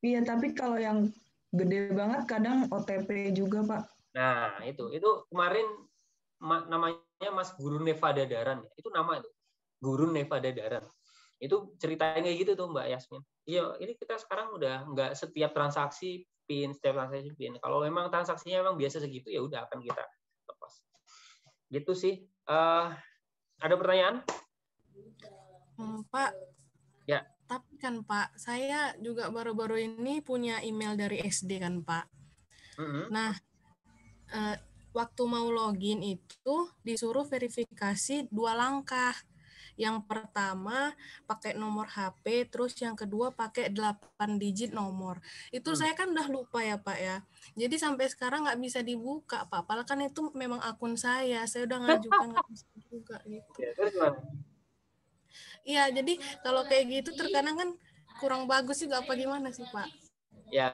Iya, tapi kalau yang gede banget kadang OTP juga Pak. Nah, itu kemarin namanya Mas Guru Nevada Daran ya. Itu nama itu. Guru Nevada Daran. Itu ceritanya kayak gitu tuh Mbak Yasmin. Iya, ini kita sekarang udah nggak setiap transaksi PIN, setiap transaksi PIN. Kalau memang transaksinya memang biasa segitu ya udah akan kita lepas. Gitu sih. Ada pertanyaan? Pak. Ya. Tapi kan Pak, saya juga baru-baru ini punya email dari SD kan Pak. Nah, waktu mau login itu disuruh verifikasi 2 langkah. Yang pertama pakai nomor HP, terus yang kedua pakai 8 digit nomor. Itu saya kan udah lupa ya Pak ya. Jadi sampai sekarang nggak bisa dibuka Pak. Padahal kan itu memang akun saya udah ngajukan nggak bisa dibuka gitu. Ya, terus gimana? Iya, jadi kalau kayak gitu terkadang kan kurang bagus juga apa gimana sih Pak? Ya,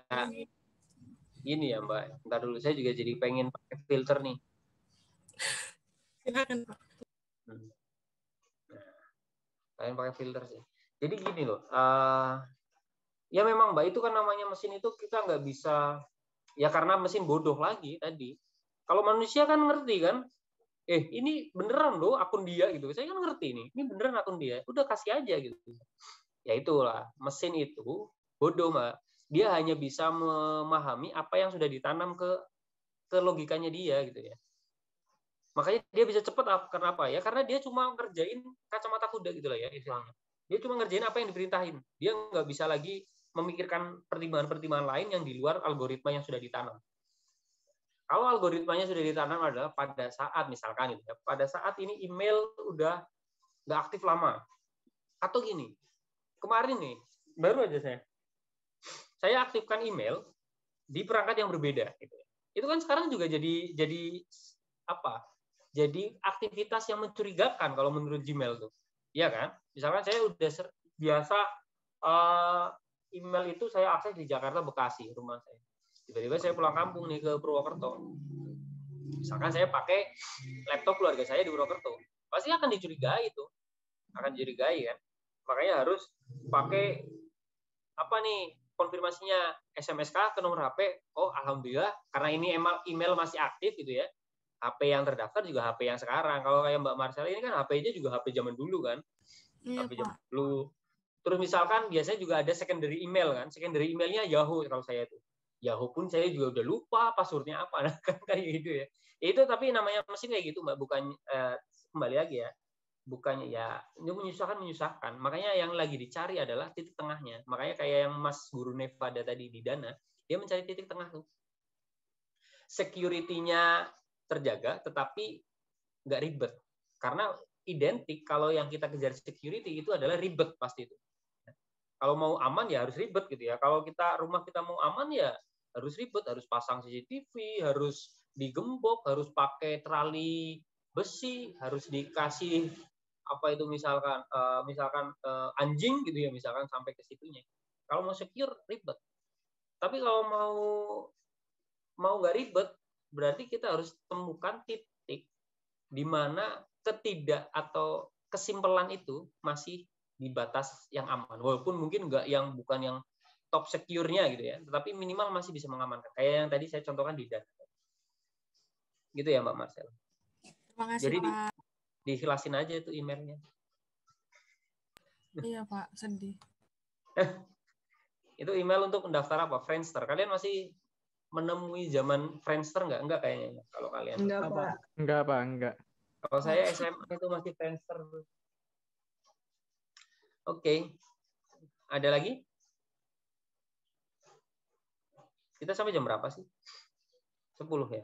gini ya Mbak. Ntar dulu, saya juga jadi pengen pakai filter nih. Silakan Pak. Pengen pakai filter sih. Jadi gini loh. Ya memang Mbak, itu kan namanya mesin itu kita nggak bisa, ya karena mesin bodoh lagi tadi. Kalau manusia kan ngerti kan, ini beneran loh akun dia gitu. Saya kan ngerti nih, ini beneran akun dia. Udah kasih aja gitu. Ya itulah, mesin itu bodoh Mbak. Dia hanya bisa memahami apa yang sudah ditanam ke logikanya dia gitu ya. Makanya dia bisa cepat karena apa ya? Karena dia cuma ngerjain kacamata kuda gitu lah ya istilahnya. Dia cuma ngerjain apa yang diperintahin. Dia nggak bisa lagi memikirkan pertimbangan-pertimbangan lain yang di luar algoritma yang sudah ditanam. Kalau algoritmanya sudah ditanam adalah pada saat misalkan gitu ya, pada saat ini email udah nggak aktif lama, atau gini, kemarin nih baru aja saya aktifkan email di perangkat yang berbeda. Gitu. Itu kan sekarang juga jadi apa? Jadi aktivitas yang mencurigakan kalau menurut Gmail tuh, iya kan? Misalkan saya udah biasa email itu saya akses di Jakarta Bekasi rumah saya. Tiba-tiba saya pulang kampung nih ke Purwokerto. Misalkan saya pakai laptop keluarga saya di Purwokerto, pasti akan dicurigai itu, akan dicurigai kan. Makanya harus pakai apa nih konfirmasinya SMSK ke nomor HP. Oh alhamdulillah karena ini email masih aktif gitu ya. HP yang terdaftar juga HP yang sekarang. Kalau kayak Mbak Marcella ini kan HP-nya juga HP zaman dulu kan. Iya, HP zaman dulu. Terus misalkan biasanya juga ada secondary email kan. Secondary emailnya Yahoo kalau saya itu. Yahoo pun saya juga udah lupa passwordnya apa. Nah, kan kayak gitu ya. Itu tapi namanya mesin kayak gitu Mbak. Bukan kembali lagi ya. Bukannya ya itu menyusahkan. Makanya yang lagi dicari adalah titik tengahnya. Makanya kayak yang Mas Guru Nevada tadi di Dana, dia mencari titik tengah tuh. Security-nya terjaga, tetapi nggak ribet. Karena identik kalau yang kita kejar security itu adalah ribet pasti itu. Kalau mau aman ya harus ribet gitu ya. Kalau rumah kita mau aman ya harus ribet, harus pasang CCTV, harus digembok, harus pakai trali besi, harus dikasih apa itu misalkan anjing gitu ya misalkan sampai ke situnya. Kalau mau secure ribet. Tapi kalau mau nggak ribet berarti kita harus temukan titik di mana atau kesimpelan itu masih di batas yang aman. Walaupun mungkin bukan yang top secure-nya gitu ya, tetapi minimal masih bisa mengamankan. Kayak yang tadi saya contohkan di data. Gitu ya Mbak Marcel. Terima kasih Jadi Pak. dihilasin aja itu emailnya. Iya Pak, sedih. Itu email untuk mendaftar apa? Friendster. Kalian masih menemui zaman Friendster nggak? Enggak kayaknya kalau kalian. Enggak Pak. Enggak Pak, enggak. Kalau saya SMA itu masih Friendster. Oke. Ada lagi? Kita sampai jam berapa sih? 10 ya?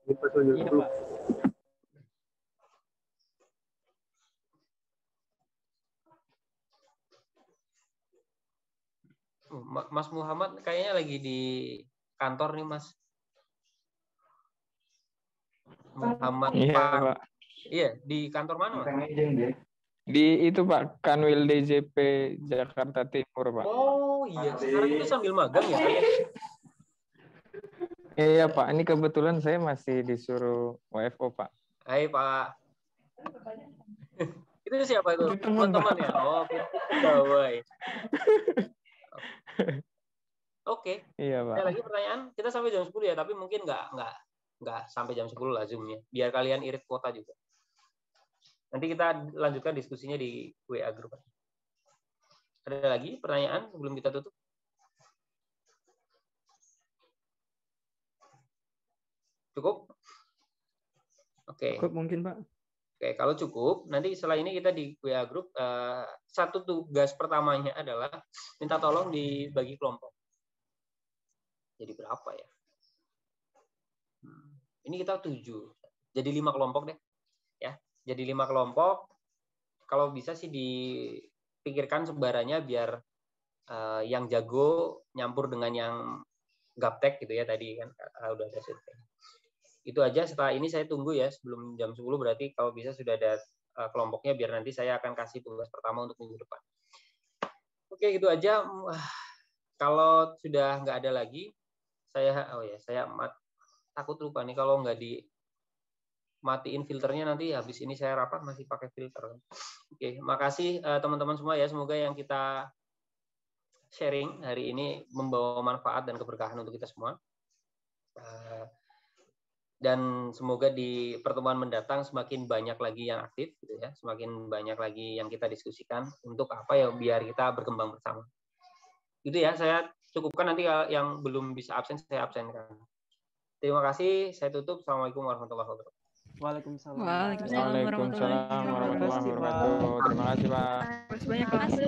Iya, Pak. Mas Muhammad kayaknya lagi di kantor nih, Mas. Muhammad Iya, Pak. Pak. Iya, di kantor mana, Mas? Di itu Pak, Kanwil DJP Jakarta Timur Pak. Oh iya, sekarang itu sambil magang ya kalian? Iya Pak, ini kebetulan saya masih disuruh WFO Pak. Hai Pak. Itu siapa itu? Itu teman ya? Oh, pegawai. Oke. Iya Pak. Ada lagi pertanyaan? Kita sampai jam 10 ya, tapi mungkin nggak sampai jam 10 lah Zoom-nya. Biar kalian irit kuota juga. Nanti kita lanjutkan diskusinya di WA Group. Ada lagi pertanyaan sebelum kita tutup? Cukup? Oke. Cukup mungkin, Pak. Oke, kalau cukup, nanti setelah ini kita di WA Group, satu tugas pertamanya adalah minta tolong dibagi kelompok. Jadi berapa ya? Ini kita 7. Jadi 5 kelompok deh. Ya, jadi 5 kelompok. Kalau bisa sih dipikirkan sebarannya biar yang jago nyampur dengan yang gaptek gitu ya tadi kan udah ada survei. Itu aja. Setelah ini saya tunggu ya sebelum jam 10 berarti kalau bisa sudah ada kelompoknya biar nanti saya akan kasih tugas pertama untuk minggu depan. Oke, gitu aja. Kalau sudah nggak ada lagi, saya takut lupa nih kalau nggak matiin filternya nanti habis ini saya rapat masih pakai filter. Oke, makasih teman-teman semua ya. Semoga yang kita sharing hari ini membawa manfaat dan keberkahan untuk kita semua. Dan semoga di pertemuan mendatang semakin banyak lagi yang aktif gitu ya, semakin banyak lagi yang kita diskusikan untuk apa ya biar kita berkembang bersama. Gitu ya, saya cukupkan, nanti yang belum bisa absen saya absenkan. Terima kasih, saya tutup. Assalamualaikum warahmatullahi wabarakatuh. Waalaikumsalam. Waalaikumsalam warahmatullahi wabarakatuh. Terima kasih Pak. Banyak kasih.